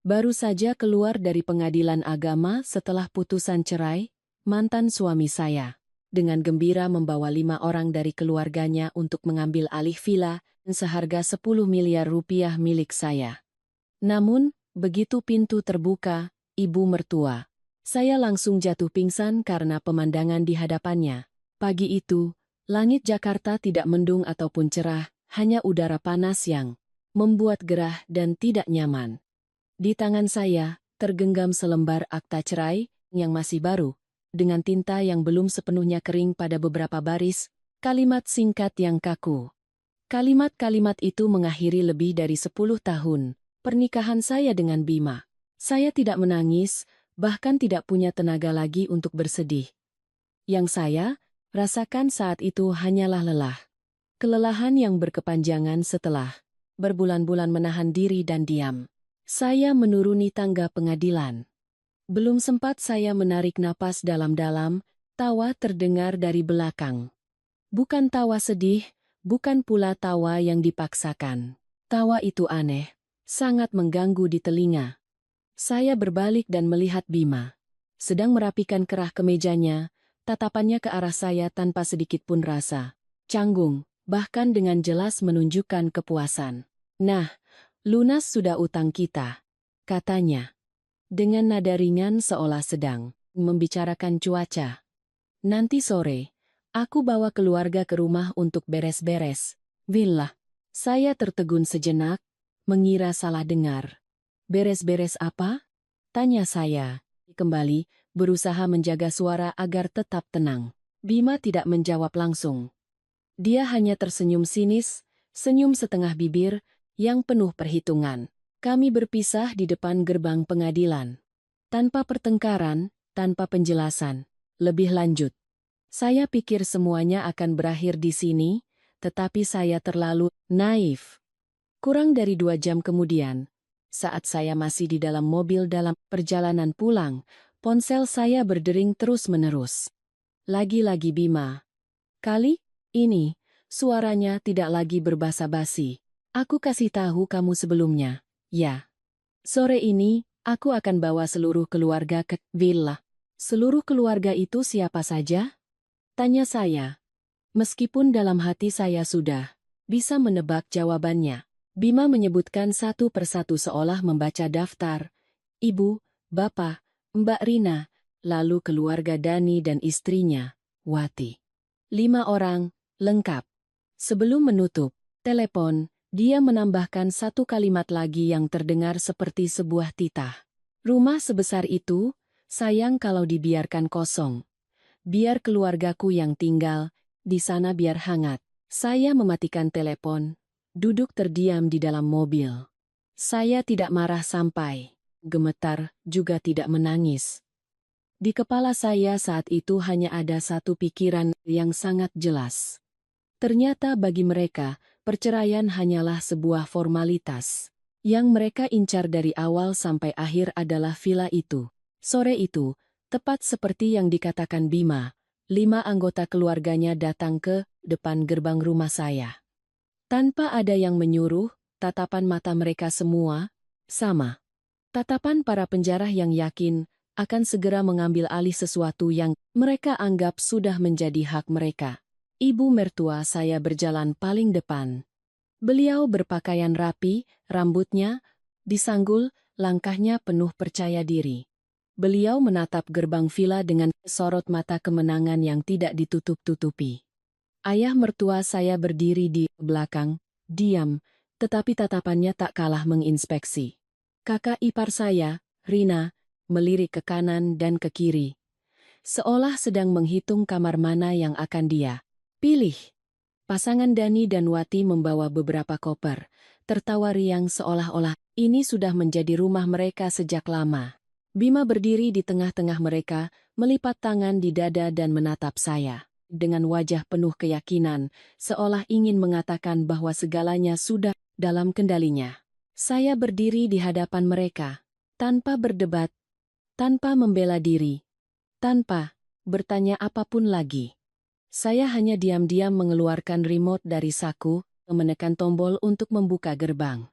Baru saja keluar dari pengadilan agama setelah putusan cerai, mantan suami saya dengan gembira membawa 5 orang dari keluarganya untuk mengambil alih villa seharga 10 miliar rupiah milik saya. Namun, begitu pintu terbuka, ibu mertua, saya langsung jatuh pingsan karena pemandangan di hadapannya. Pagi itu, langit Jakarta tidak mendung ataupun cerah, hanya udara panas yang membuat gerah dan tidak nyaman. Di tangan saya, tergenggam selembar akta cerai yang masih baru, dengan tinta yang belum sepenuhnya kering pada beberapa baris, kalimat singkat yang kaku. Kalimat-kalimat itu mengakhiri lebih dari 10 tahun pernikahan saya dengan Bima. Saya tidak menangis, bahkan tidak punya tenaga lagi untuk bersedih. Yang saya rasakan saat itu hanyalah lelah. Kelelahan yang berkepanjangan setelah berbulan-bulan menahan diri dan diam. Saya menuruni tangga pengadilan. Belum sempat saya menarik napas dalam-dalam, tawa terdengar dari belakang. Bukan tawa sedih, bukan pula tawa yang dipaksakan. Tawa itu aneh, sangat mengganggu di telinga. Saya berbalik dan melihat Bima. Sedang merapikan kerah kemejanya, tatapannya ke arah saya tanpa sedikit pun rasa canggung, bahkan dengan jelas menunjukkan kepuasan. Nah, lunas sudah utang kita, katanya. Dengan nada ringan seolah sedang membicarakan cuaca. Nanti sore, aku bawa keluarga ke rumah untuk beres-beres. Villa. Saya tertegun sejenak, mengira salah dengar. Beres-beres apa? Tanya saya. Kembali, berusaha menjaga suara agar tetap tenang. Bima tidak menjawab langsung. Dia hanya tersenyum sinis, senyum setengah bibir, yang penuh perhitungan. Kami berpisah di depan gerbang pengadilan. Tanpa pertengkaran, tanpa penjelasan. Lebih lanjut. Saya pikir semuanya akan berakhir di sini, tetapi saya terlalu naif. Kurang dari 2 jam kemudian, saat saya masih di dalam mobil dalam perjalanan pulang, ponsel saya berdering terus-menerus. Lagi-lagi Bima. Kali ini, suaranya tidak lagi berbasa-basi. Aku kasih tahu kamu sebelumnya, ya. Sore ini, aku akan bawa seluruh keluarga ke villa. Seluruh keluarga itu siapa saja? Tanya saya. Meskipun dalam hati saya sudah bisa menebak jawabannya. Bima menyebutkan satu persatu seolah membaca daftar. Ibu, Bapak, Mbak Rina, lalu keluarga Dani dan istrinya, Wati. 5 orang, lengkap. Sebelum menutup telepon, dia menambahkan satu kalimat lagi yang terdengar seperti sebuah titah. Rumah sebesar itu, sayang kalau dibiarkan kosong. Biar keluargaku yang tinggal, di sana biar hangat. Saya mematikan telepon, duduk terdiam di dalam mobil. Saya tidak marah sampai gemetar, juga tidak menangis. Di kepala saya saat itu hanya ada satu pikiran yang sangat jelas. Ternyata bagi mereka, perceraian hanyalah sebuah formalitas. Yang mereka incar dari awal sampai akhir adalah villa itu. Sore itu, tepat seperti yang dikatakan Bima, 5 anggota keluarganya datang ke depan gerbang rumah saya. Tanpa ada yang menyuruh, tatapan mata mereka semua sama. Tatapan para penjarah yang yakin akan segera mengambil alih sesuatu yang mereka anggap sudah menjadi hak mereka. Ibu mertua saya berjalan paling depan. Beliau berpakaian rapi, rambutnya disanggul, langkahnya penuh percaya diri. Beliau menatap gerbang villa dengan sorot mata kemenangan yang tidak ditutup-tutupi. Ayah mertua saya berdiri di belakang, diam, tetapi tatapannya tak kalah menginspeksi. Kakak ipar saya, Rina, melirik ke kanan dan ke kiri. Seolah sedang menghitung kamar mana yang akan dia pilih. Pasangan Dani dan Wati membawa beberapa koper, tertawa riang seolah-olah ini sudah menjadi rumah mereka sejak lama. Bima berdiri di tengah-tengah mereka, melipat tangan di dada dan menatap saya. Dengan wajah penuh keyakinan, seolah ingin mengatakan bahwa segalanya sudah dalam kendalinya. Saya berdiri di hadapan mereka, tanpa berdebat, tanpa membela diri, tanpa bertanya apapun lagi. Saya hanya diam-diam mengeluarkan remote dari saku, menekan tombol untuk membuka gerbang.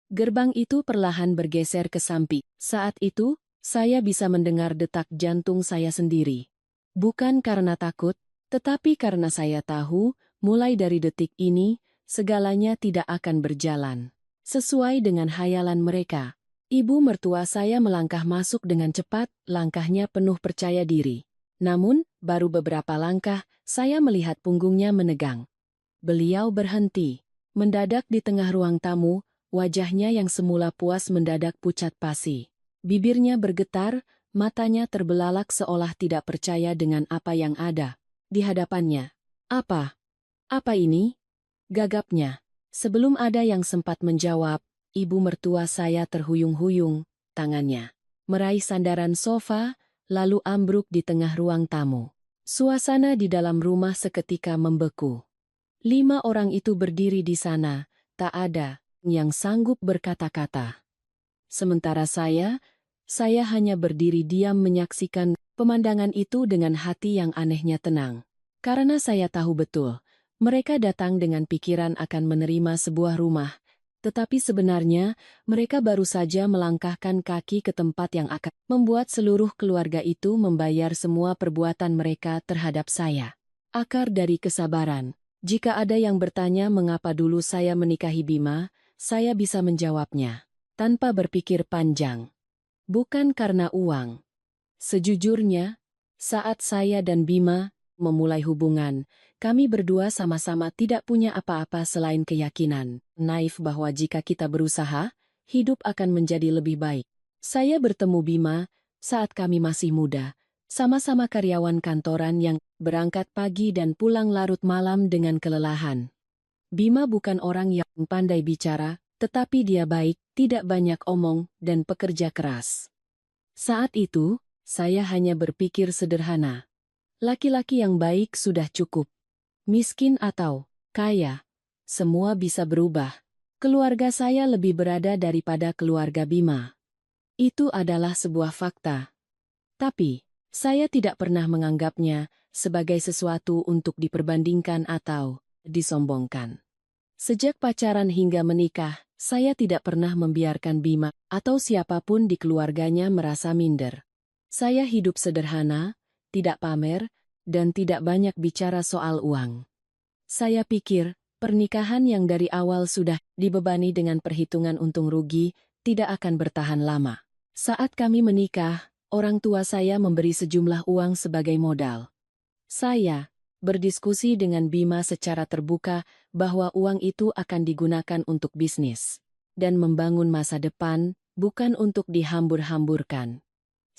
Gerbang itu perlahan bergeser ke samping. Saat itu, saya bisa mendengar detak jantung saya sendiri. Bukan karena takut, tetapi karena saya tahu, mulai dari detik ini, segalanya tidak akan berjalan sesuai dengan hayalan mereka. Ibu mertua saya melangkah masuk dengan cepat, langkahnya penuh percaya diri. Namun, baru beberapa langkah, saya melihat punggungnya menegang. Beliau berhenti. Mendadak di tengah ruang tamu, wajahnya yang semula puas mendadak pucat pasi. Bibirnya bergetar, matanya terbelalak seolah tidak percaya dengan apa yang ada di hadapannya. Apa? Apa ini? Gagapnya. Sebelum ada yang sempat menjawab, ibu mertua saya terhuyung-huyung, tangannya meraih sandaran sofa, lalu ambruk di tengah ruang tamu. Suasana di dalam rumah seketika membeku. 5 orang itu berdiri di sana, tak ada yang sanggup berkata-kata. Sementara saya hanya berdiri diam menyaksikan pemandangan itu dengan hati yang anehnya tenang. Karena saya tahu betul, mereka datang dengan pikiran akan menerima sebuah rumah, tetapi sebenarnya mereka baru saja melangkahkan kaki ke tempat yang akan membuat seluruh keluarga itu membayar semua perbuatan mereka terhadap saya. Akar dari kesabaran. Jika ada yang bertanya mengapa dulu saya menikahi Bima, saya bisa menjawabnya tanpa berpikir panjang. Bukan karena uang. Sejujurnya, saat saya dan Bima memulai hubungan, kami berdua sama-sama tidak punya apa-apa selain keyakinan naif bahwa jika kita berusaha, hidup akan menjadi lebih baik. Saya bertemu Bima saat kami masih muda, sama-sama karyawan kantoran yang berangkat pagi dan pulang larut malam dengan kelelahan. Bima bukan orang yang pandai bicara, tetapi dia baik, tidak banyak omong, dan pekerja keras. Saat itu, saya hanya berpikir sederhana. Laki-laki yang baik sudah cukup. Miskin atau kaya, semua bisa berubah. Keluarga saya lebih berada daripada keluarga Bima. Itu adalah sebuah fakta. Tapi, saya tidak pernah menganggapnya sebagai sesuatu untuk diperbandingkan atau disombongkan. Sejak pacaran hingga menikah, saya tidak pernah membiarkan Bima atau siapapun di keluarganya merasa minder. Saya hidup sederhana, tidak pamer, dan tidak banyak bicara soal uang. Saya pikir, pernikahan yang dari awal sudah dibebani dengan perhitungan untung rugi, tidak akan bertahan lama. Saat kami menikah, orang tua saya memberi sejumlah uang sebagai modal. Saya berdiskusi dengan Bima secara terbuka bahwa uang itu akan digunakan untuk bisnis dan membangun masa depan, bukan untuk dihambur-hamburkan.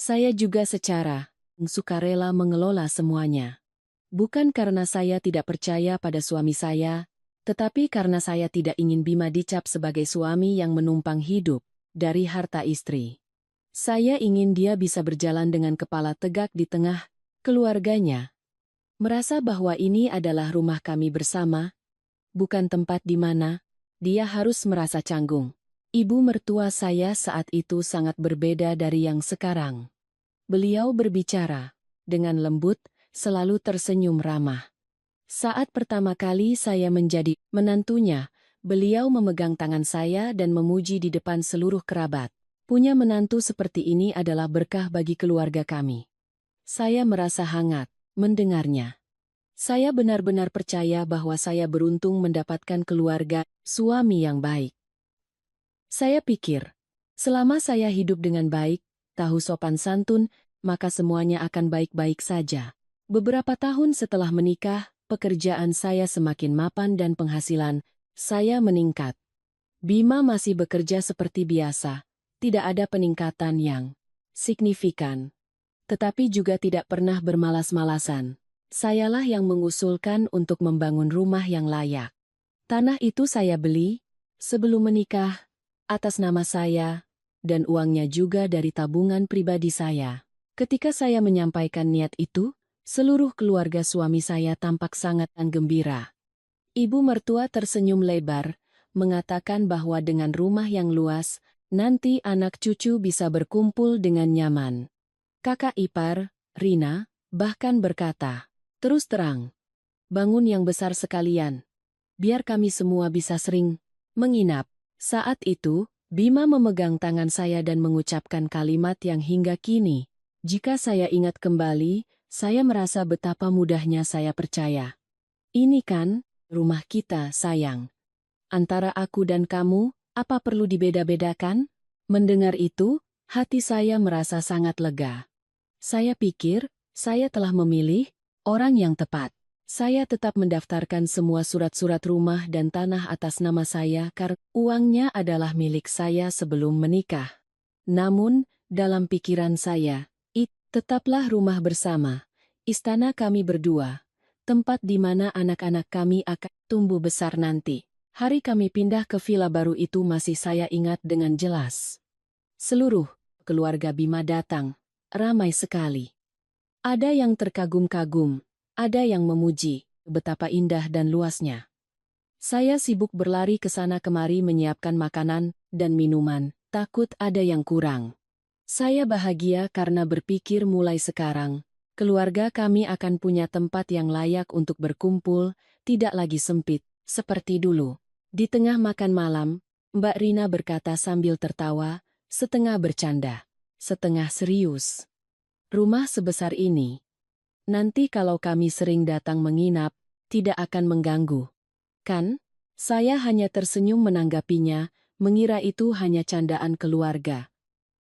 Saya juga secara sukarela mengelola semuanya. Bukan karena saya tidak percaya pada suami saya, tetapi karena saya tidak ingin Bima dicap sebagai suami yang menumpang hidup dari harta istri. Saya ingin dia bisa berjalan dengan kepala tegak di tengah keluarganya. Merasa bahwa ini adalah rumah kami bersama, bukan tempat di mana dia harus merasa canggung. Ibu mertua saya saat itu sangat berbeda dari yang sekarang. Beliau berbicara dengan lembut, selalu tersenyum ramah. Saat pertama kali saya menjadi menantunya, beliau memegang tangan saya dan memuji di depan seluruh kerabat. Punya menantu seperti ini adalah berkah bagi keluarga kami. Saya merasa hangat mendengarnya. Saya benar-benar percaya bahwa saya beruntung mendapatkan keluarga suami yang baik. Saya pikir, selama saya hidup dengan baik, tahu sopan santun, maka semuanya akan baik-baik saja. Beberapa tahun setelah menikah, pekerjaan saya semakin mapan dan penghasilan saya meningkat. Bima masih bekerja seperti biasa. Tidak ada peningkatan yang signifikan. Tetapi juga tidak pernah bermalas-malasan. Sayalah yang mengusulkan untuk membangun rumah yang layak. Tanah itu saya beli sebelum menikah, atas nama saya, dan uangnya juga dari tabungan pribadi saya. Ketika saya menyampaikan niat itu, seluruh keluarga suami saya tampak sangat gembira. Ibu mertua tersenyum lebar, mengatakan bahwa dengan rumah yang luas, nanti anak cucu bisa berkumpul dengan nyaman. Kakak ipar, Rina, bahkan berkata, "Terus terang, bangun yang besar sekalian, biar kami semua bisa sering menginap." Saat itu, Bima memegang tangan saya dan mengucapkan kalimat yang hingga kini, jika saya ingat kembali, saya merasa betapa mudahnya saya percaya. Ini kan, rumah kita, sayang. Antara aku dan kamu, apa perlu dibeda-bedakan? Mendengar itu, hati saya merasa sangat lega. Saya pikir, saya telah memilih orang yang tepat. Saya tetap mendaftarkan semua surat-surat rumah dan tanah atas nama saya karena uangnya adalah milik saya sebelum menikah. Namun, dalam pikiran saya, tetaplah rumah bersama. Istana kami berdua. Tempat di mana anak-anak kami akan tumbuh besar nanti. Hari kami pindah ke villa baru itu masih saya ingat dengan jelas. Seluruh keluarga Bima datang. Ramai sekali. Ada yang terkagum-kagum. Ada yang memuji betapa indah dan luasnya. Saya sibuk berlari ke sana kemari menyiapkan makanan dan minuman, takut ada yang kurang. Saya bahagia karena berpikir mulai sekarang, keluarga kami akan punya tempat yang layak untuk berkumpul, tidak lagi sempit, seperti dulu. Di tengah makan malam, Mbak Rina berkata sambil tertawa, setengah bercanda, setengah serius. Rumah sebesar ini. Nanti kalau kami sering datang menginap, tidak akan mengganggu. Kan? Saya hanya tersenyum menanggapinya, mengira itu hanya candaan keluarga.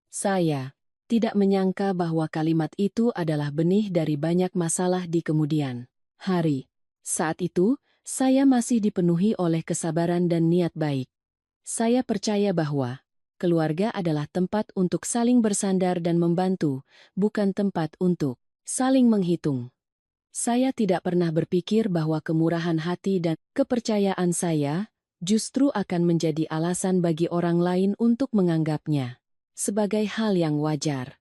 Saya tidak menyangka bahwa kalimat itu adalah benih dari banyak masalah di kemudian hari. Saat itu, saya masih dipenuhi oleh kesabaran dan niat baik. Saya percaya bahwa keluarga adalah tempat untuk saling bersandar dan membantu, bukan tempat untuk saling menghitung. Saya tidak pernah berpikir bahwa kemurahan hati dan kepercayaan saya justru akan menjadi alasan bagi orang lain untuk menganggapnya sebagai hal yang wajar.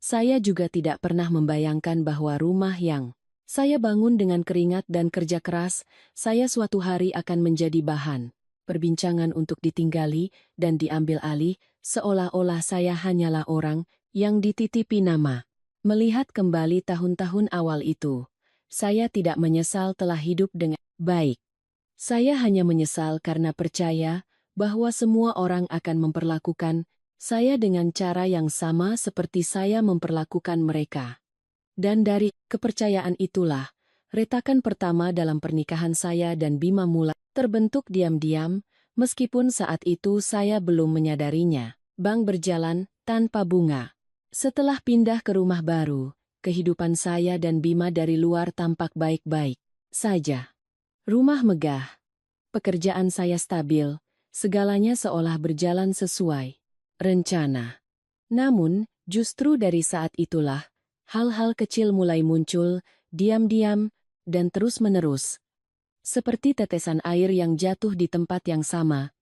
Saya juga tidak pernah membayangkan bahwa rumah yang saya bangun dengan keringat dan kerja keras, saya suatu hari akan menjadi bahan perbincangan untuk ditinggali dan diambil alih, seolah-olah saya hanyalah orang yang dititipi nama. Melihat kembali tahun-tahun awal itu, saya tidak menyesal telah hidup dengan baik. Saya hanya menyesal karena percaya bahwa semua orang akan memperlakukan saya dengan cara yang sama seperti saya memperlakukan mereka. Dan dari kepercayaan itulah, retakan pertama dalam pernikahan saya dan Bima mulai terbentuk diam-diam, meskipun saat itu saya belum menyadarinya. Bank berjalan tanpa bunga. Setelah pindah ke rumah baru, kehidupan saya dan Bima dari luar tampak baik-baik saja. Rumah megah, pekerjaan saya stabil, segalanya seolah berjalan sesuai rencana. Namun, justru dari saat itulah, hal-hal kecil mulai muncul, diam-diam, dan terus-menerus. Seperti tetesan air yang jatuh di tempat yang sama.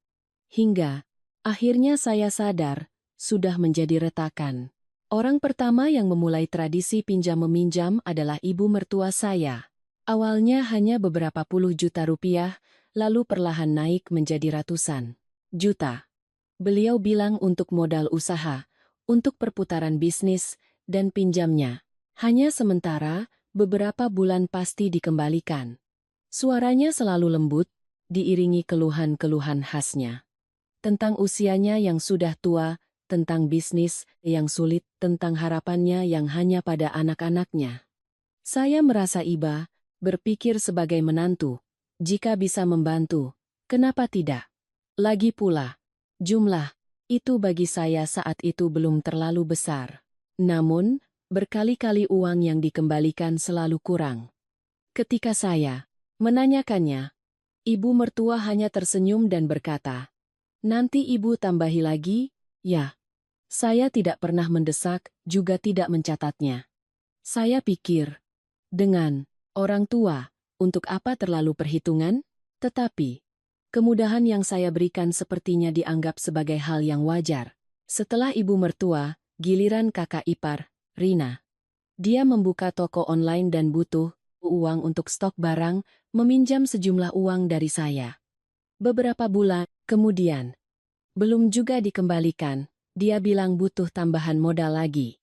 Hingga, akhirnya saya sadar, sudah menjadi retakan. Orang pertama yang memulai tradisi pinjam-meminjam adalah ibu mertua saya. Awalnya hanya beberapa puluh juta rupiah, lalu perlahan naik menjadi ratusan juta. Beliau bilang untuk modal usaha, untuk perputaran bisnis, dan pinjamnya. Hanya sementara, beberapa bulan pasti dikembalikan. Suaranya selalu lembut, diiringi keluhan-keluhan khasnya. Tentang usianya yang sudah tua, tentang bisnis yang sulit, tentang harapannya yang hanya pada anak-anaknya. Saya merasa iba, berpikir sebagai menantu, jika bisa membantu, kenapa tidak? Lagi pula, jumlah itu bagi saya saat itu belum terlalu besar. Namun, berkali-kali uang yang dikembalikan selalu kurang. Ketika saya menanyakannya, ibu mertua hanya tersenyum dan berkata, "Nanti ibu tambahi lagi." Ya, saya tidak pernah mendesak, juga tidak mencatatnya. Saya pikir, dengan orang tua, untuk apa terlalu perhitungan? Tetapi, kemudahan yang saya berikan sepertinya dianggap sebagai hal yang wajar. Setelah ibu mertua, giliran kakak ipar, Rina. Dia membuka toko online dan butuh uang untuk stok barang, meminjam sejumlah uang dari saya. Beberapa bulan kemudian, belum juga dikembalikan, dia bilang butuh tambahan modal lagi.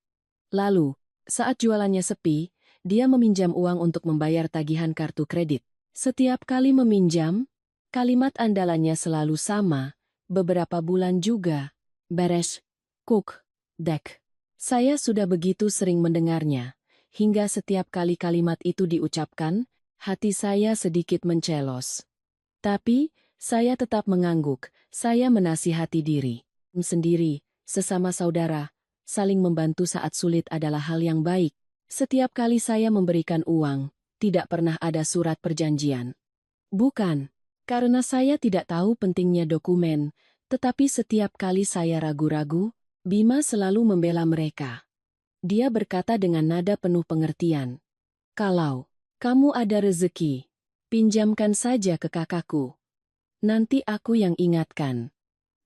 Lalu, saat jualannya sepi, dia meminjam uang untuk membayar tagihan kartu kredit. Setiap kali meminjam, kalimat andalannya selalu sama, beberapa bulan juga beres, cook, dek. Saya sudah begitu sering mendengarnya, hingga setiap kali kalimat itu diucapkan, hati saya sedikit mencelos. Tapi, saya tetap mengangguk, saya menasihati diri sendiri, sesama saudara, saling membantu saat sulit adalah hal yang baik. Setiap kali saya memberikan uang, tidak pernah ada surat perjanjian. Bukan, karena saya tidak tahu pentingnya dokumen, tetapi setiap kali saya ragu-ragu, Bima selalu membela mereka. Dia berkata dengan nada penuh pengertian. Kalau kamu ada rezeki, pinjamkan saja ke kakakku. Nanti aku yang ingatkan.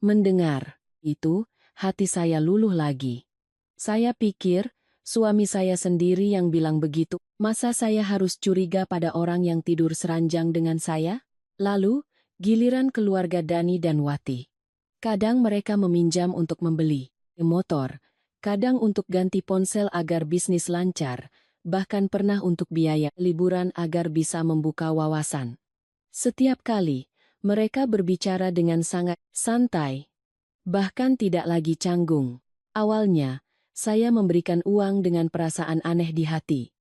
Mendengar itu, hati saya luluh lagi. Saya pikir, suami saya sendiri yang bilang begitu, masa saya harus curiga pada orang yang tidur seranjang dengan saya? Lalu, giliran keluarga Dani dan Wati. Kadang mereka meminjam untuk membeli motor, kadang untuk ganti ponsel agar bisnis lancar, bahkan pernah untuk biaya liburan agar bisa membuka wawasan. Setiap kali, mereka berbicara dengan sangat santai, bahkan tidak lagi canggung. Awalnya, saya memberikan uang dengan perasaan aneh di hati.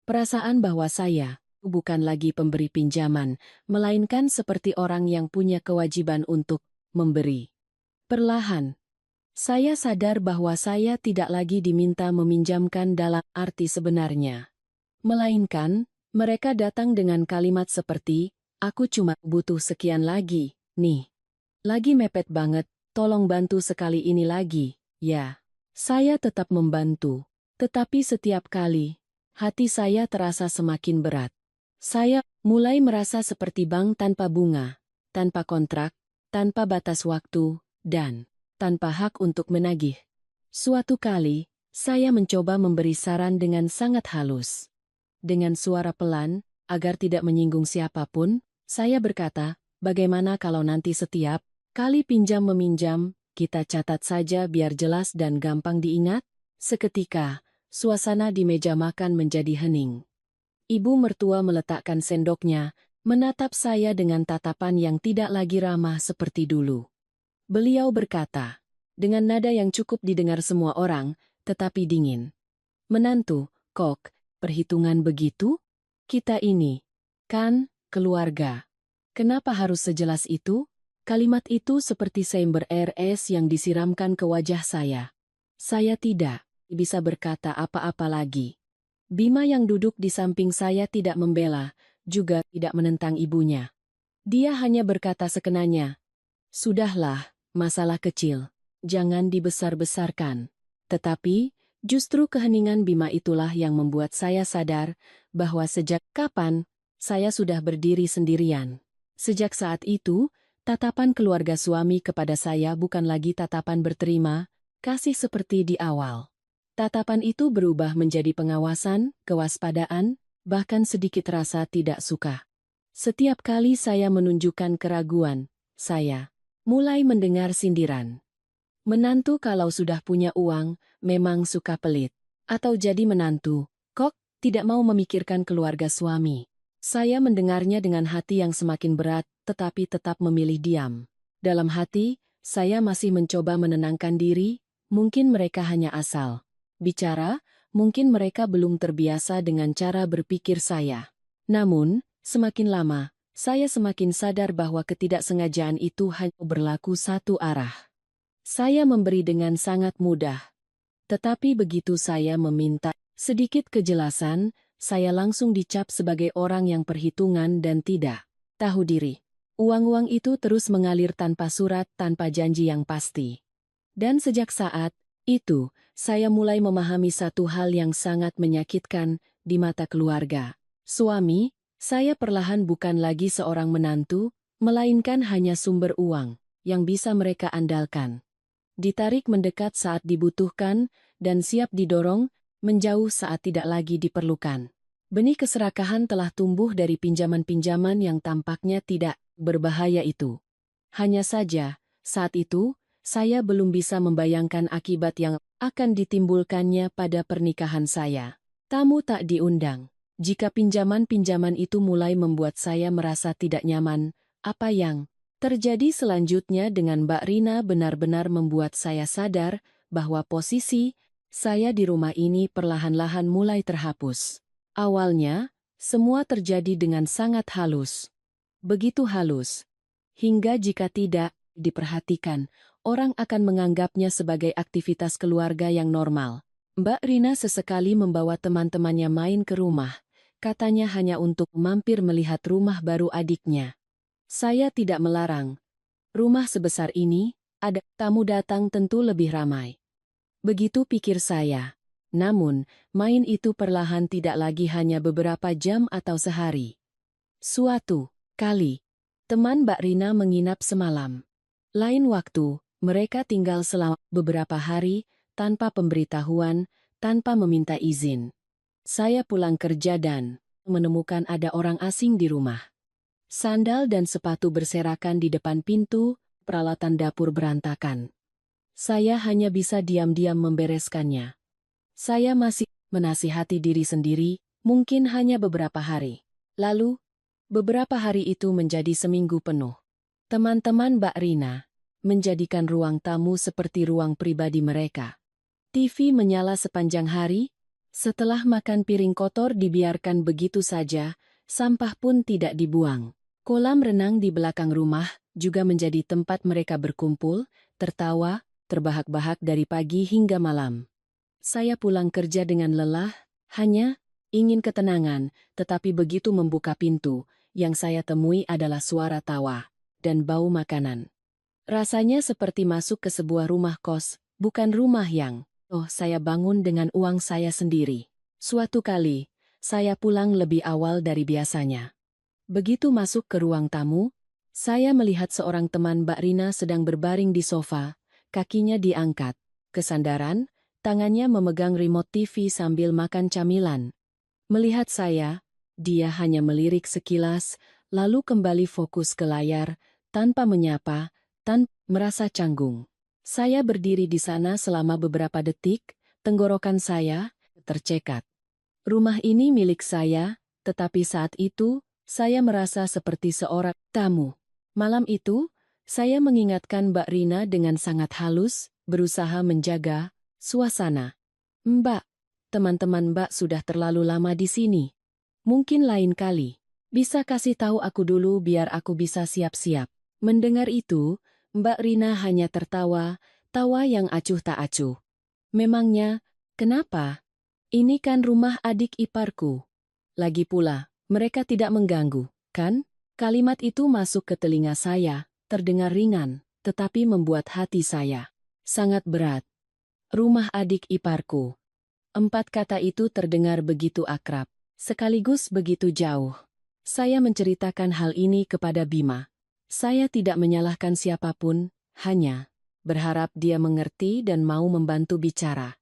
Perasaan bahwa saya bukan lagi pemberi pinjaman, melainkan seperti orang yang punya kewajiban untuk memberi. Perlahan, saya sadar bahwa saya tidak lagi diminta meminjamkan dalam arti sebenarnya. Melainkan, mereka datang dengan kalimat seperti, aku cuma butuh sekian lagi, nih. Lagi mepet banget, tolong bantu sekali ini lagi, ya. Saya tetap membantu, tetapi setiap kali, hati saya terasa semakin berat. Saya mulai merasa seperti bank tanpa bunga, tanpa kontrak, tanpa batas waktu, dan tanpa hak untuk menagih. Suatu kali, saya mencoba memberi saran dengan sangat halus. Dengan suara pelan, agar tidak menyinggung siapapun, saya berkata, bagaimana kalau nanti setiap kali pinjam-meminjam, kita catat saja biar jelas dan gampang diingat? Seketika, suasana di meja makan menjadi hening. Ibu mertua meletakkan sendoknya, menatap saya dengan tatapan yang tidak lagi ramah seperti dulu. Beliau berkata, dengan nada yang cukup didengar semua orang, tetapi dingin. Menantu, kok, perhitungan begitu? Kita ini, kan, keluarga. Kenapa harus sejelas itu? Kalimat itu seperti seember air es yang disiramkan ke wajah saya. Saya tidak bisa berkata apa-apa lagi. Bima yang duduk di samping saya tidak membela, juga tidak menentang ibunya. Dia hanya berkata sekenanya, sudahlah, masalah kecil, jangan dibesar-besarkan. Tetapi, justru keheningan Bima itulah yang membuat saya sadar bahwa sejak kapan saya sudah berdiri sendirian. Sejak saat itu, tatapan keluarga suami kepada saya bukan lagi tatapan berterima kasih seperti di awal. Tatapan itu berubah menjadi pengawasan, kewaspadaan, bahkan sedikit rasa tidak suka. Setiap kali saya menunjukkan keraguan, saya mulai mendengar sindiran. Menantu kalau sudah punya uang, memang suka pelit. Atau jadi menantu, kok tidak mau memikirkan keluarga suami. Saya mendengarnya dengan hati yang semakin berat, tetapi tetap memilih diam. Dalam hati, saya masih mencoba menenangkan diri, mungkin mereka hanya asal bicara, mungkin mereka belum terbiasa dengan cara berpikir saya. Namun, semakin lama, saya semakin sadar bahwa ketidaksengajaan itu hanya berlaku satu arah. Saya memberi dengan sangat mudah. Tetapi begitu saya meminta sedikit kejelasan, saya langsung dicap sebagai orang yang perhitungan dan tidak tahu diri. Uang-uang itu terus mengalir tanpa surat, tanpa janji yang pasti. Dan sejak saat itu, saya mulai memahami satu hal yang sangat menyakitkan di mata keluarga. Suami, saya perlahan bukan lagi seorang menantu, melainkan hanya sumber uang yang bisa mereka andalkan. Ditarik mendekat saat dibutuhkan, dan siap didorong, menjauh saat tidak lagi diperlukan. Benih keserakahan telah tumbuh dari pinjaman-pinjaman yang tampaknya tidak berbahaya itu. Hanya saja, saat itu, saya belum bisa membayangkan akibat yang akan ditimbulkannya pada pernikahan saya. Tamu tak diundang. Jika pinjaman-pinjaman itu mulai membuat saya merasa tidak nyaman, apa yang Terjadi selanjutnya dengan Mbak Rina benar-benar membuat saya sadar bahwa posisi saya di rumah ini perlahan-lahan mulai terhapus. Awalnya, semua terjadi dengan sangat halus. Begitu halus, hingga jika tidak diperhatikan, orang akan menganggapnya sebagai aktivitas keluarga yang normal. Mbak Rina sesekali membawa teman-temannya main ke rumah, katanya hanya untuk mampir melihat rumah baru adiknya. Saya tidak melarang. Rumah sebesar ini, ada tamu datang tentu lebih ramai. Begitu pikir saya. Namun, main itu perlahan tidak lagi hanya beberapa jam atau sehari. Suatu kali, teman Mbak Rina menginap semalam. Lain waktu, mereka tinggal selama beberapa hari, tanpa pemberitahuan, tanpa meminta izin. Saya pulang kerja dan menemukan ada orang asing di rumah. Sandal dan sepatu berserakan di depan pintu, peralatan dapur berantakan. Saya hanya bisa diam-diam membereskannya. Saya masih menasihati diri sendiri, mungkin hanya beberapa hari. Lalu, beberapa hari itu menjadi seminggu penuh. Teman-teman Mbak Rina menjadikan ruang tamu seperti ruang pribadi mereka. TV menyala sepanjang hari, setelah makan piring kotor dibiarkan begitu saja, sampah pun tidak dibuang. Kolam renang di belakang rumah juga menjadi tempat mereka berkumpul, tertawa, terbahak-bahak dari pagi hingga malam. Saya pulang kerja dengan lelah, hanya ingin ketenangan, tetapi begitu membuka pintu, yang saya temui adalah suara tawa dan bau makanan. Rasanya seperti masuk ke sebuah rumah kos, bukan rumah yang saya bangun dengan uang saya sendiri. Suatu kali, saya pulang lebih awal dari biasanya. Begitu masuk ke ruang tamu, saya melihat seorang teman Mbak Rina sedang berbaring di sofa, kakinya diangkat, kesandaran, tangannya memegang remote TV sambil makan camilan. Melihat saya, dia hanya melirik sekilas, lalu kembali fokus ke layar, tanpa menyapa, tanpa merasa canggung. Saya berdiri di sana selama beberapa detik, tenggorokan saya tercekat. Rumah ini milik saya, tetapi saat itu, saya merasa seperti seorang tamu. Malam itu, saya mengingatkan Mbak Rina dengan sangat halus, berusaha menjaga suasana. Mbak, teman-teman Mbak sudah terlalu lama di sini. Mungkin lain kali, bisa kasih tahu aku dulu biar aku bisa siap-siap. Mendengar itu, Mbak Rina hanya tertawa, tawa yang acuh tak acuh. Memangnya, kenapa? Ini kan rumah adik iparku. Lagi pula, mereka tidak mengganggu, kan? Kalimat itu masuk ke telinga saya, terdengar ringan, tetapi membuat hati saya sangat berat. Rumah adik iparku. 4 kata itu terdengar begitu akrab, sekaligus begitu jauh. Saya menceritakan hal ini kepada Bima. Saya tidak menyalahkan siapapun, hanya berharap dia mengerti dan mau membantu bicara.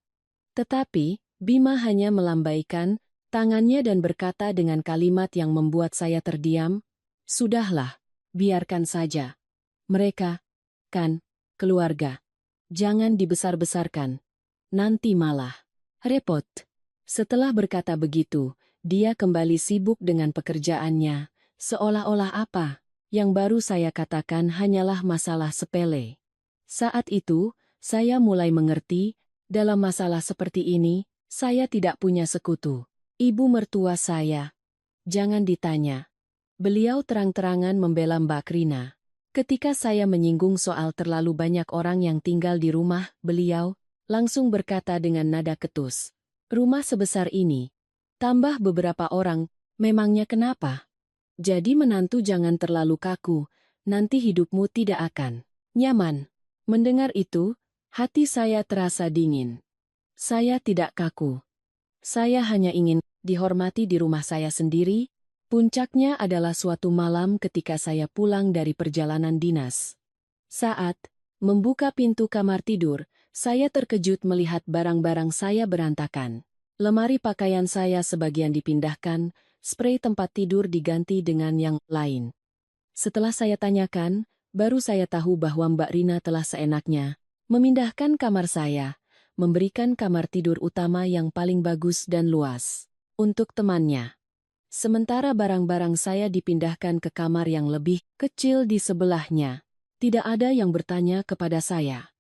Tetapi, Bima hanya melambaikan tangannya dan berkata dengan kalimat yang membuat saya terdiam, "Sudahlah, biarkan saja. Mereka, kan, keluarga. Jangan dibesar-besarkan. Nanti malah repot." Setelah berkata begitu, dia kembali sibuk dengan pekerjaannya, seolah-olah apa yang baru saya katakan hanyalah masalah sepele. Saat itu, saya mulai mengerti, dalam masalah seperti ini, saya tidak punya sekutu. Ibu mertua saya. Jangan ditanya. Beliau terang-terangan membela Mbak Rina. Ketika saya menyinggung soal terlalu banyak orang yang tinggal di rumah, beliau langsung berkata dengan nada ketus. Rumah sebesar ini, tambah beberapa orang, memangnya kenapa? Jadi menantu jangan terlalu kaku, nanti hidupmu tidak akan nyaman. Mendengar itu, hati saya terasa dingin. Saya tidak kaku. Saya hanya ingin dihormati di rumah saya sendiri. Puncaknya adalah suatu malam ketika saya pulang dari perjalanan dinas. Saat membuka pintu kamar tidur, saya terkejut melihat barang-barang saya berantakan. Lemari pakaian saya sebagian dipindahkan, sprei tempat tidur diganti dengan yang lain. Setelah saya tanyakan, baru saya tahu bahwa Mbak Rina telah seenaknya memindahkan kamar saya, memberikan kamar tidur utama yang paling bagus dan luas untuk temannya. Sementara barang-barang saya dipindahkan ke kamar yang lebih kecil di sebelahnya. Tidak ada yang bertanya kepada saya.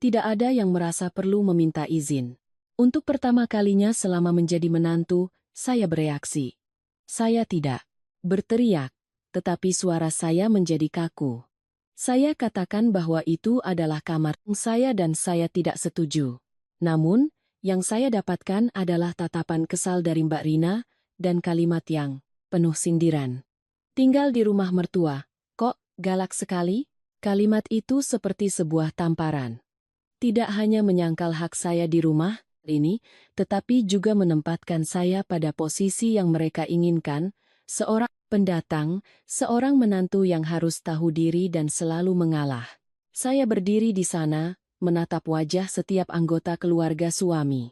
Tidak ada yang merasa perlu meminta izin. Untuk pertama kalinya selama menjadi menantu, saya bereaksi. Saya tidak berteriak, tetapi suara saya menjadi kaku. Saya katakan bahwa itu adalah kamar saya dan saya tidak setuju. Namun, yang saya dapatkan adalah tatapan kesal dari Mbak Rina dan kalimat yang penuh sindiran. Tinggal di rumah mertua, kok galak sekali? Kalimat itu seperti sebuah tamparan. Tidak hanya menyangkal hak saya di rumah ini, tetapi juga menempatkan saya pada posisi yang mereka inginkan, seorang pendatang, seorang menantu yang harus tahu diri dan selalu mengalah. Saya berdiri di sana, menatap wajah setiap anggota keluarga suami.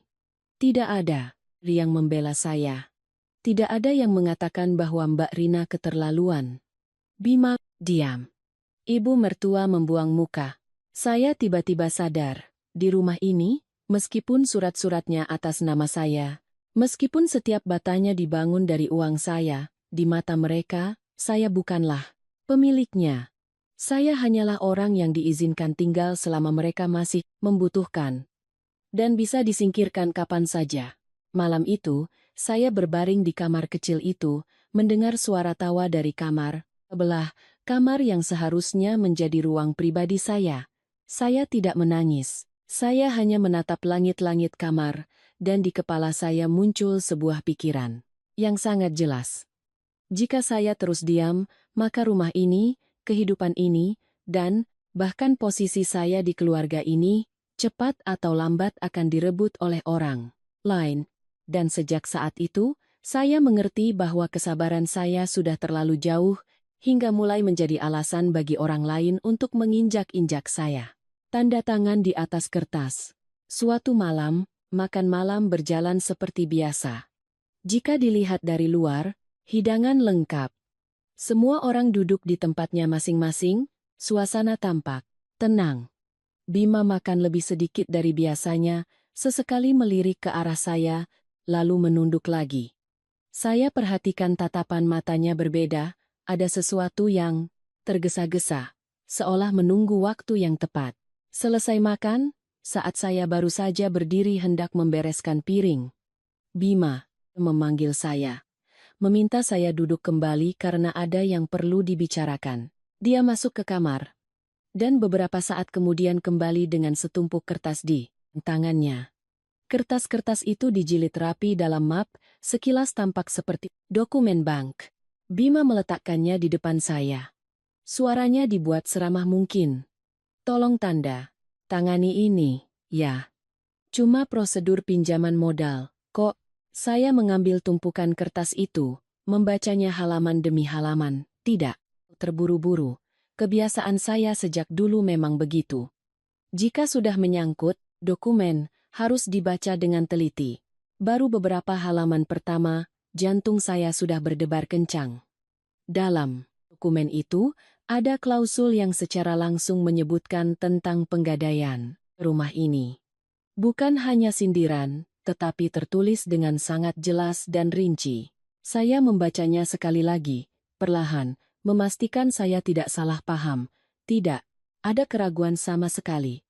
Tidak ada yang membela saya. Tidak ada yang mengatakan bahwa Mbak Rina keterlaluan. Bima, diam. Ibu mertua membuang muka. Saya tiba-tiba sadar, di rumah ini, meskipun surat-suratnya atas nama saya, meskipun setiap batanya dibangun dari uang saya, di mata mereka, saya bukanlah pemiliknya. Saya hanyalah orang yang diizinkan tinggal selama mereka masih membutuhkan. Dan bisa disingkirkan kapan saja. Malam itu, saya berbaring di kamar kecil itu, mendengar suara tawa dari kamar sebelah, kamar yang seharusnya menjadi ruang pribadi saya. Saya tidak menangis. Saya hanya menatap langit-langit kamar, dan di kepala saya muncul sebuah pikiran yang sangat jelas. Jika saya terus diam, maka rumah ini, kehidupan ini, dan bahkan posisi saya di keluarga ini, cepat atau lambat akan direbut oleh orang lain. Dan sejak saat itu, saya mengerti bahwa kesabaran saya sudah terlalu jauh, hingga mulai menjadi alasan bagi orang lain untuk menginjak-injak saya. Tanda tangan di atas kertas. Suatu malam, makan malam berjalan seperti biasa. Jika dilihat dari luar, hidangan lengkap. Semua orang duduk di tempatnya masing-masing, suasana tampak tenang. Bima makan lebih sedikit dari biasanya, sesekali melirik ke arah saya, lalu menunduk lagi. Saya perhatikan tatapan matanya berbeda, ada sesuatu yang tergesa-gesa, seolah menunggu waktu yang tepat. Selesai makan, saat saya baru saja berdiri hendak membereskan piring, Bima memanggil saya, meminta saya duduk kembali karena ada yang perlu dibicarakan. Dia masuk ke kamar, dan beberapa saat kemudian kembali dengan setumpuk kertas di tangannya. Kertas-kertas itu dijilid rapi dalam map, sekilas tampak seperti dokumen bank. Bima meletakkannya di depan saya. Suaranya dibuat seramah mungkin. Tolong tanda tangani ini, ya. Cuma prosedur pinjaman modal, kok. Saya mengambil tumpukan kertas itu, membacanya halaman demi halaman, tidak terburu-buru. Kebiasaan saya sejak dulu memang begitu. Jika sudah menyangkut dokumen, harus dibaca dengan teliti. Baru beberapa halaman pertama, jantung saya sudah berdebar kencang. Dalam dokumen itu, ada klausul yang secara langsung menyebutkan tentang penggadaian rumah ini. Bukan hanya sindiran, tetapi tertulis dengan sangat jelas dan rinci. Saya membacanya sekali lagi, perlahan, memastikan saya tidak salah paham. Tidak ada keraguan sama sekali.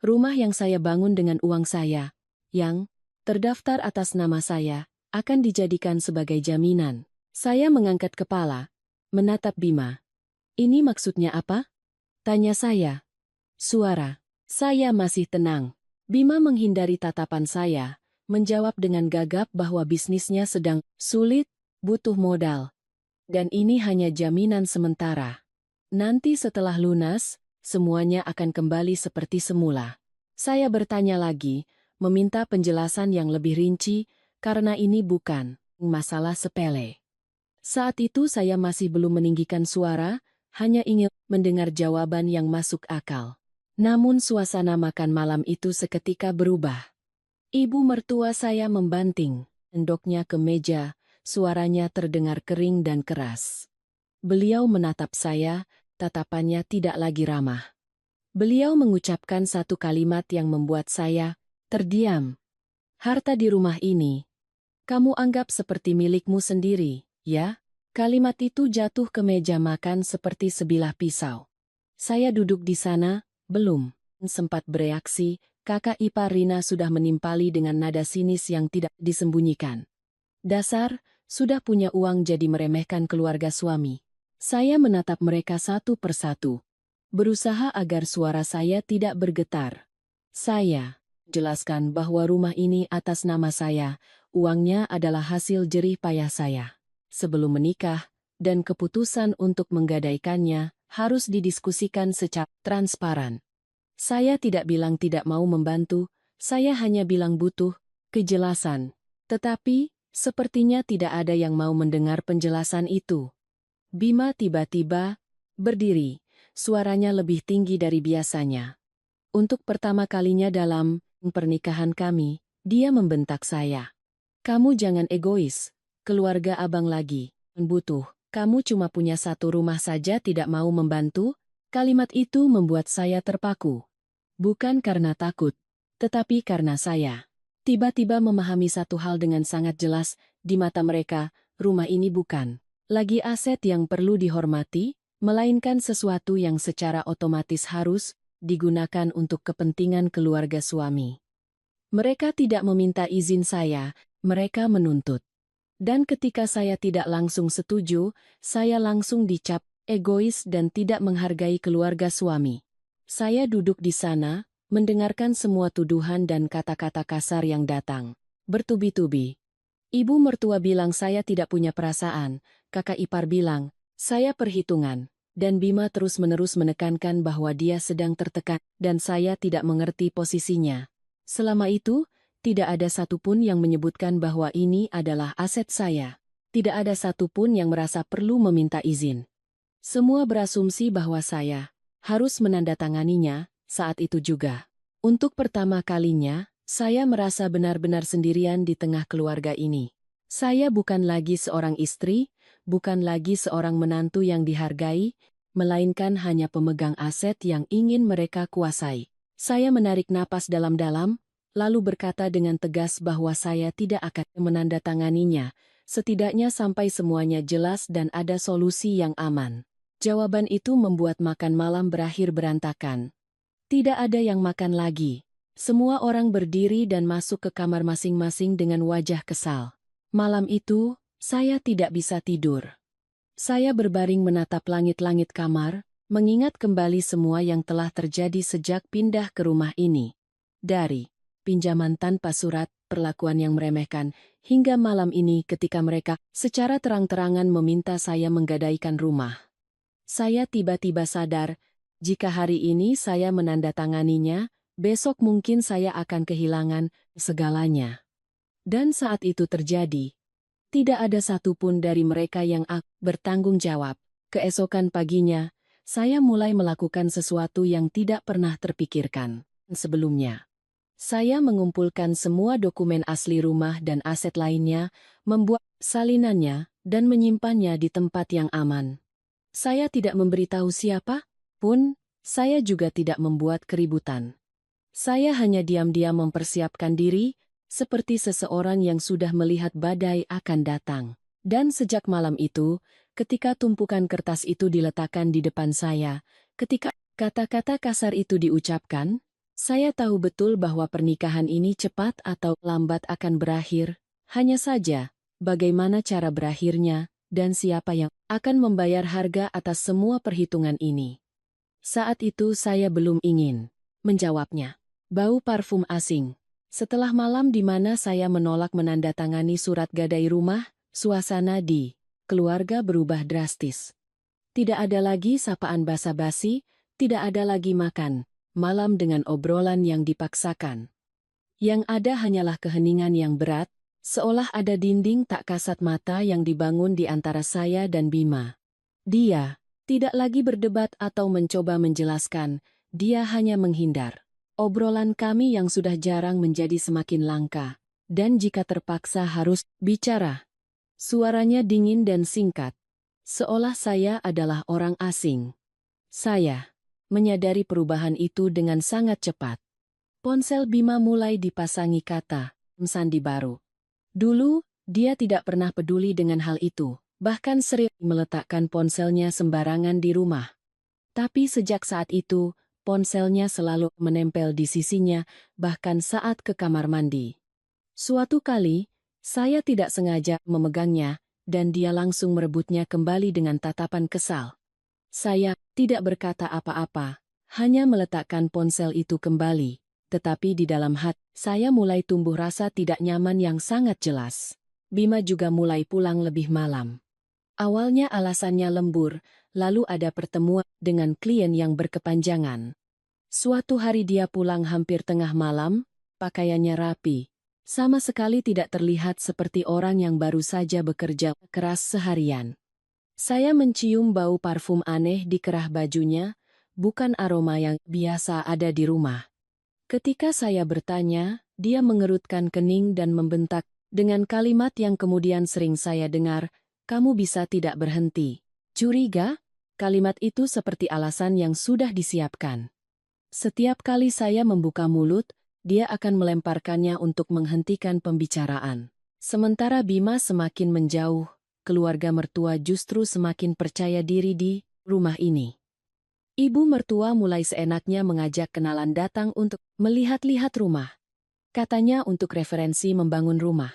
Rumah yang saya bangun dengan uang saya, yang terdaftar atas nama saya, akan dijadikan sebagai jaminan. Saya mengangkat kepala, menatap Bima. Ini maksudnya apa? Tanya saya. Suara saya masih tenang. Bima menghindari tatapan saya, menjawab dengan gagap bahwa bisnisnya sedang sulit, butuh modal. Dan ini hanya jaminan sementara. Nanti setelah lunas, semuanya akan kembali seperti semula. Saya bertanya lagi, meminta penjelasan yang lebih rinci, karena ini bukan masalah sepele. Saat itu saya masih belum meninggikan suara, hanya ingin mendengar jawaban yang masuk akal. Namun suasana makan malam itu seketika berubah. Ibu mertua saya membanting endoknya ke meja, suaranya terdengar kering dan keras. Beliau menatap saya, tatapannya tidak lagi ramah. Beliau mengucapkan satu kalimat yang membuat saya terdiam. Harta di rumah ini, kamu anggap seperti milikmu sendiri, Ya, kalimat itu jatuh ke meja makan seperti sebilah pisau. Saya duduk di sana, belum sempat bereaksi, kakak ipar Rina sudah menimpali dengan nada sinis yang tidak disembunyikan. Dasar, sudah punya uang jadi meremehkan keluarga suami. Saya menatap mereka satu persatu, berusaha agar suara saya tidak bergetar. Saya jelaskan bahwa rumah ini atas nama saya, uangnya adalah hasil jerih payah saya sebelum menikah, dan keputusan untuk menggadaikannya harus didiskusikan secara transparan. Saya tidak bilang tidak mau membantu, saya hanya bilang butuh kejelasan. Tetapi, sepertinya tidak ada yang mau mendengar penjelasan itu. Bima tiba-tiba berdiri, suaranya lebih tinggi dari biasanya. Untuk pertama kalinya dalam pernikahan kami, dia membentak saya. Kamu jangan egois, keluarga abang lagi butuh. Kamu cuma punya satu rumah saja tidak mau membantu? Kalimat itu membuat saya terpaku. Bukan karena takut, tetapi karena saya tiba-tiba memahami satu hal dengan sangat jelas, di mata mereka, rumah ini bukan lagi aset yang perlu dihormati, melainkan sesuatu yang secara otomatis harus digunakan untuk kepentingan keluarga suami. Mereka tidak meminta izin saya, mereka menuntut. Dan ketika saya tidak langsung setuju, saya langsung dicap egois dan tidak menghargai keluarga suami. Saya duduk di sana, mendengarkan semua tuduhan dan kata-kata kasar yang datang. Bertubi-tubi. Ibu mertua bilang saya tidak punya perasaan, kakak ipar bilang, saya perhitungan, dan Bima terus-menerus menekankan bahwa dia sedang tertekan, dan saya tidak mengerti posisinya. Selama itu, tidak ada satupun yang menyebutkan bahwa ini adalah aset saya. Tidak ada satupun yang merasa perlu meminta izin. Semua berasumsi bahwa saya harus menandatanganinya saat itu juga. Untuk pertama kalinya, saya merasa benar-benar sendirian di tengah keluarga ini. Saya bukan lagi seorang istri, bukan lagi seorang menantu yang dihargai, melainkan hanya pemegang aset yang ingin mereka kuasai. Saya menarik napas dalam-dalam, lalu berkata dengan tegas bahwa saya tidak akan menandatanganinya, setidaknya sampai semuanya jelas dan ada solusi yang aman. Jawaban itu membuat makan malam berakhir berantakan. Tidak ada yang makan lagi. Semua orang berdiri dan masuk ke kamar masing-masing dengan wajah kesal. Malam itu, saya tidak bisa tidur. Saya berbaring menatap langit-langit kamar, mengingat kembali semua yang telah terjadi sejak pindah ke rumah ini. Dari pinjaman tanpa surat, perlakuan yang meremehkan, hingga malam ini ketika mereka secara terang-terangan meminta saya menggadaikan rumah. Saya tiba-tiba sadar, jika hari ini saya menandatanganinya, besok mungkin saya akan kehilangan segalanya. Dan saat itu terjadi, tidak ada satupun dari mereka yang bertanggung jawab. Keesokan paginya, saya mulai melakukan sesuatu yang tidak pernah terpikirkan sebelumnya. Saya mengumpulkan semua dokumen asli rumah dan aset lainnya, membuat salinannya, dan menyimpannya di tempat yang aman. Saya tidak memberitahu siapa pun, saya juga tidak membuat keributan. Saya hanya diam-diam mempersiapkan diri, seperti seseorang yang sudah melihat badai akan datang. Dan sejak malam itu, ketika tumpukan kertas itu diletakkan di depan saya, ketika kata-kata kasar itu diucapkan, saya tahu betul bahwa pernikahan ini cepat atau lambat akan berakhir, hanya saja bagaimana cara berakhirnya dan siapa yang akan membayar harga atas semua perhitungan ini. Saat itu saya belum ingin menjawabnya. Bau parfum asing. Setelah malam di mana saya menolak menandatangani surat gadai rumah, suasana di keluarga berubah drastis. Tidak ada lagi sapaan basa-basi, tidak ada lagi makan malam dengan obrolan yang dipaksakan. Yang ada hanyalah keheningan yang berat, seolah ada dinding tak kasat mata yang dibangun di antara saya dan Bima. Dia tidak lagi berdebat atau mencoba menjelaskan, dia hanya menghindar. Obrolan kami yang sudah jarang menjadi semakin langka, dan jika terpaksa harus bicara, suaranya dingin dan singkat, seolah saya adalah orang asing. Saya menyadari perubahan itu dengan sangat cepat. Ponsel Bima mulai dipasangi kata sandi baru. Dulu, dia tidak pernah peduli dengan hal itu. Bahkan sering meletakkan ponselnya sembarangan di rumah. Tapi sejak saat itu, ponselnya selalu menempel di sisinya, bahkan saat ke kamar mandi. Suatu kali, saya tidak sengaja memegangnya, dan dia langsung merebutnya kembali dengan tatapan kesal. Saya tidak berkata apa-apa, hanya meletakkan ponsel itu kembali. Tetapi di dalam hati, saya mulai tumbuh rasa tidak nyaman yang sangat jelas. Bima juga mulai pulang lebih malam. Awalnya alasannya lembur, lalu ada pertemuan dengan klien yang berkepanjangan. Suatu hari dia pulang hampir tengah malam, pakaiannya rapi. Sama sekali tidak terlihat seperti orang yang baru saja bekerja keras seharian. Saya mencium bau parfum aneh di kerah bajunya, bukan aroma yang biasa ada di rumah. Ketika saya bertanya, dia mengerutkan kening dan membentak dengan kalimat yang kemudian sering saya dengar, "Kamu bisa tidak berhenti." Curiga? Kalimat itu seperti alasan yang sudah disiapkan. Setiap kali saya membuka mulut, dia akan melemparkannya untuk menghentikan pembicaraan. Sementara Bima semakin menjauh, keluarga mertua justru semakin percaya diri di rumah ini. Ibu mertua mulai seenaknya mengajak kenalan datang untuk melihat-lihat rumah. Katanya untuk referensi membangun rumah.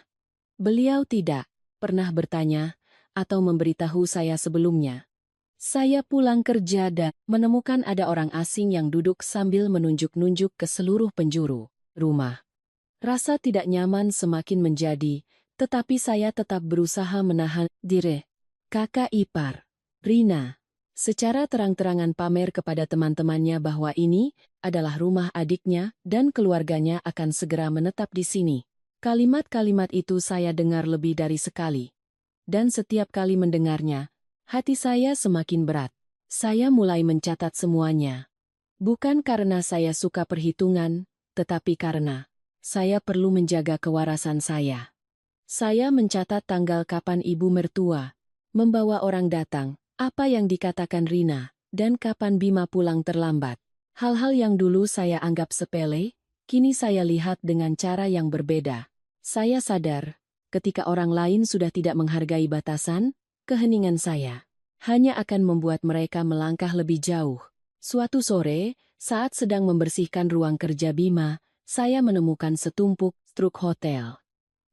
Beliau tidak pernah bertanya atau memberitahu saya sebelumnya. Saya pulang kerja dan menemukan ada orang asing yang duduk sambil menunjuk-nunjuk ke seluruh penjuru rumah. Rasa tidak nyaman semakin menjadi, tetapi saya tetap berusaha menahan diri. Kakak ipar, Rina, secara terang-terangan pamer kepada teman-temannya bahwa ini adalah rumah adiknya dan keluarganya akan segera menetap di sini. Kalimat-kalimat itu saya dengar lebih dari sekali. Dan setiap kali mendengarnya, hati saya semakin berat. Saya mulai mencatat semuanya. Bukan karena saya suka perhitungan, tetapi karena saya perlu menjaga kewarasan saya. Saya mencatat tanggal kapan ibu mertua membawa orang datang, apa yang dikatakan Rina, dan kapan Bima pulang terlambat. Hal-hal yang dulu saya anggap sepele, kini saya lihat dengan cara yang berbeda. Saya sadar, ketika orang lain sudah tidak menghargai batasan, keheningan saya hanya akan membuat mereka melangkah lebih jauh. Suatu sore, saat sedang membersihkan ruang kerja Bima, saya menemukan setumpuk struk hotel.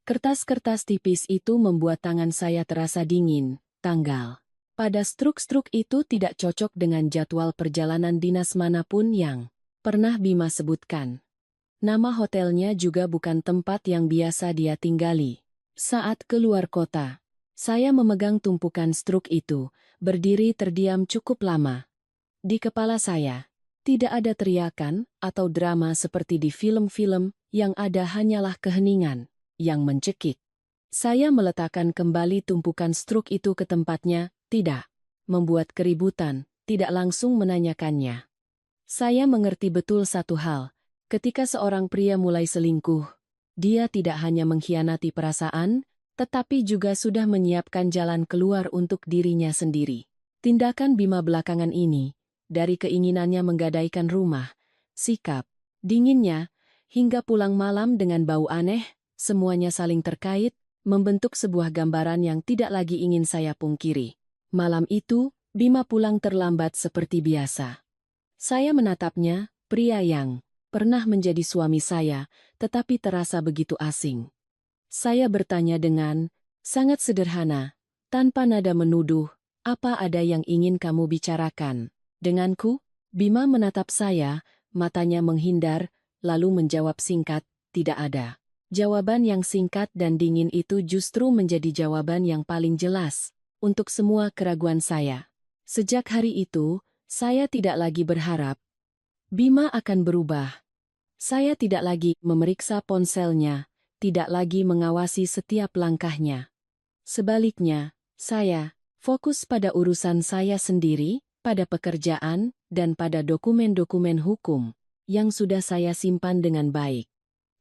Kertas-kertas tipis itu membuat tangan saya terasa dingin. Tanggal pada struk-struk itu tidak cocok dengan jadwal perjalanan dinas manapun yang pernah Bima sebutkan. Nama hotelnya juga bukan tempat yang biasa dia tinggali. Saat keluar kota, saya memegang tumpukan struk itu, berdiri terdiam cukup lama. Di kepala saya, tidak ada teriakan atau drama seperti di film-film, yang ada hanyalah keheningan yang mencekik. Saya meletakkan kembali tumpukan struk itu ke tempatnya, tidak membuat keributan, tidak langsung menanyakannya. Saya mengerti betul satu hal, ketika seorang pria mulai selingkuh, dia tidak hanya mengkhianati perasaan, tetapi juga sudah menyiapkan jalan keluar untuk dirinya sendiri. Tindakan Bima belakangan ini, dari keinginannya menggadaikan rumah, sikap dinginnya, hingga pulang malam dengan bau aneh, semuanya saling terkait, membentuk sebuah gambaran yang tidak lagi ingin saya pungkiri. Malam itu, Bima pulang terlambat seperti biasa. Saya menatapnya, pria yang pernah menjadi suami saya, tetapi terasa begitu asing. Saya bertanya dengan sangat sederhana, tanpa nada menuduh, "Apa ada yang ingin kamu bicarakan denganku?" Bima menatap saya, matanya menghindar, lalu menjawab singkat, "Tidak ada." Jawaban yang singkat dan dingin itu justru menjadi jawaban yang paling jelas untuk semua keraguan saya. Sejak hari itu, saya tidak lagi berharap Bima akan berubah. Saya tidak lagi memeriksa ponselnya, tidak lagi mengawasi setiap langkahnya. Sebaliknya, saya fokus pada urusan saya sendiri, pada pekerjaan, dan pada dokumen-dokumen hukum yang sudah saya simpan dengan baik.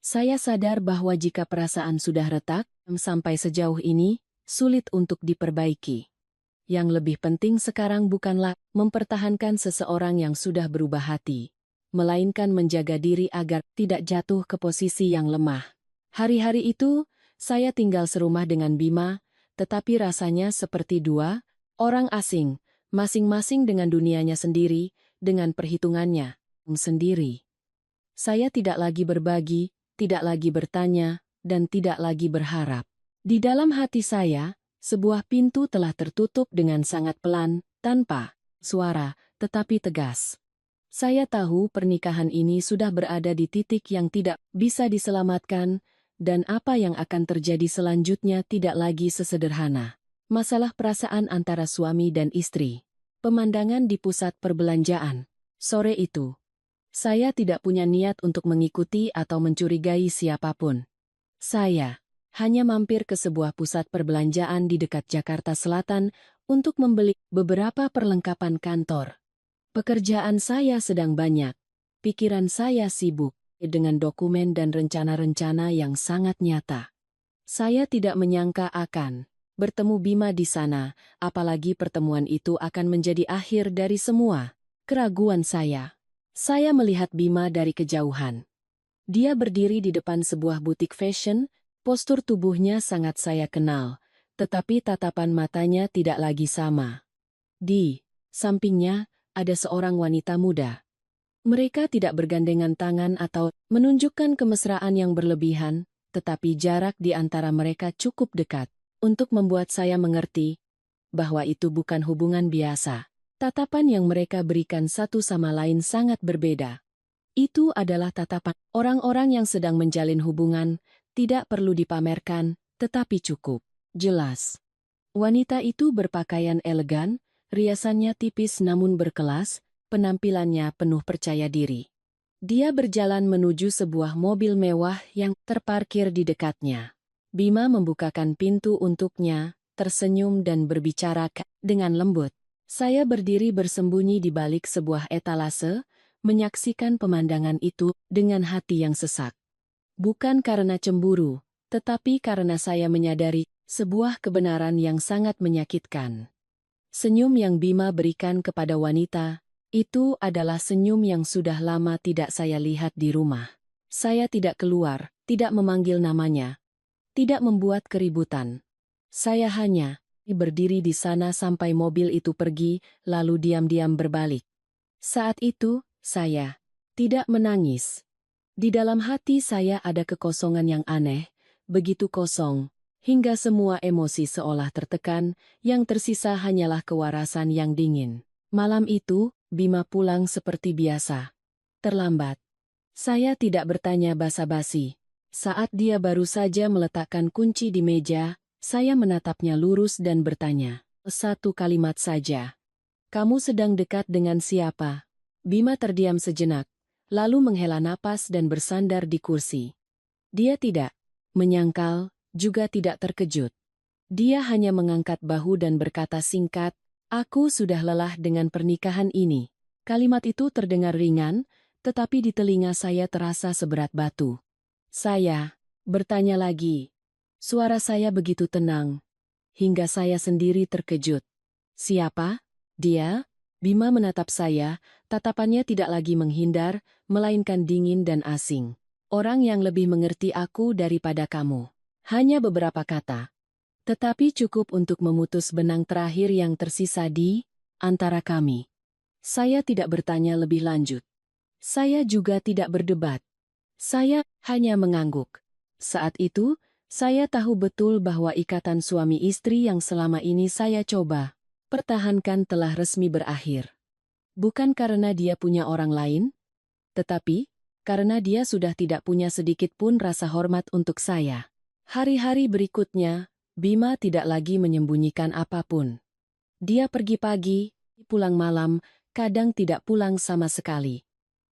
Saya sadar bahwa jika perasaan sudah retak, sampai sejauh ini, sulit untuk diperbaiki. Yang lebih penting sekarang bukanlah mempertahankan seseorang yang sudah berubah hati, melainkan menjaga diri agar tidak jatuh ke posisi yang lemah. Hari-hari itu, saya tinggal serumah dengan Bima, tetapi rasanya seperti dua orang asing, masing-masing dengan dunianya sendiri, dengan perhitungannya sendiri. Saya tidak lagi berbagi, tidak lagi bertanya, dan tidak lagi berharap. Di dalam hati saya, sebuah pintu telah tertutup dengan sangat pelan, tanpa suara, tetapi tegas. Saya tahu pernikahan ini sudah berada di titik yang tidak bisa diselamatkan, dan apa yang akan terjadi selanjutnya tidak lagi sesederhana. Masalah perasaan antara suami dan istri. Pemandangan di pusat perbelanjaan. Sore itu, saya tidak punya niat untuk mengikuti atau mencurigai siapapun. Saya hanya mampir ke sebuah pusat perbelanjaan di dekat Jakarta Selatan untuk membeli beberapa perlengkapan kantor. Pekerjaan saya sedang banyak. Pikiran saya sibuk dengan dokumen dan rencana-rencana yang sangat nyata. Saya tidak menyangka akan bertemu Bima di sana, apalagi pertemuan itu akan menjadi akhir dari semua keraguan saya. Saya melihat Bima dari kejauhan. Dia berdiri di depan sebuah butik fashion, postur tubuhnya sangat saya kenal, tetapi tatapan matanya tidak lagi sama. Di sampingnya, ada seorang wanita muda. Mereka tidak bergandengan tangan atau menunjukkan kemesraan yang berlebihan, tetapi jarak di antara mereka cukup dekat untuk membuat saya mengerti bahwa itu bukan hubungan biasa. Tatapan yang mereka berikan satu sama lain sangat berbeda. Itu adalah tatapan orang-orang yang sedang menjalin hubungan, tidak perlu dipamerkan, tetapi cukup jelas. Wanita itu berpakaian elegan, riasannya tipis namun berkelas, penampilannya penuh percaya diri. Dia berjalan menuju sebuah mobil mewah yang terparkir di dekatnya. Bima membukakan pintu untuknya, tersenyum dan berbicara dengan lembut. Saya berdiri bersembunyi di balik sebuah etalase, menyaksikan pemandangan itu dengan hati yang sesak. Bukan karena cemburu, tetapi karena saya menyadari sebuah kebenaran yang sangat menyakitkan. Senyum yang Bima berikan kepada wanita, itu adalah senyum yang sudah lama tidak saya lihat di rumah. Saya tidak keluar, tidak memanggil namanya, tidak membuat keributan. Saya hanya berdiri di sana sampai mobil itu pergi, lalu diam-diam berbalik. Saat itu, saya tidak menangis. Di dalam hati saya ada kekosongan yang aneh, begitu kosong, hingga semua emosi seolah tertekan, yang tersisa hanyalah kewarasan yang dingin. Malam itu, Bima pulang seperti biasa. Terlambat. Saya tidak bertanya basa-basi. Saat dia baru saja meletakkan kunci di meja, saya menatapnya lurus dan bertanya, satu kalimat saja. Kamu sedang dekat dengan siapa? Bima terdiam sejenak, lalu menghela napas dan bersandar di kursi. Dia tidak menyangkal, juga tidak terkejut. Dia hanya mengangkat bahu dan berkata singkat, aku sudah lelah dengan pernikahan ini. Kalimat itu terdengar ringan, tetapi di telinga saya terasa seberat batu. Saya bertanya lagi. Suara saya begitu tenang, hingga saya sendiri terkejut. Siapa? Dia? Bima menatap saya, tatapannya tidak lagi menghindar, melainkan dingin dan asing. Orang yang lebih mengerti aku daripada kamu. Hanya beberapa kata. Tetapi cukup untuk memutus benang terakhir yang tersisa di antara kami. Saya tidak bertanya lebih lanjut. Saya juga tidak berdebat. Saya hanya mengangguk. Saat itu, saya tahu betul bahwa ikatan suami istri yang selama ini saya coba pertahankan telah resmi berakhir. Bukan karena dia punya orang lain, tetapi karena dia sudah tidak punya sedikit pun rasa hormat untuk saya. Hari-hari berikutnya, Bima tidak lagi menyembunyikan apapun. Dia pergi pagi, pulang malam, kadang tidak pulang sama sekali.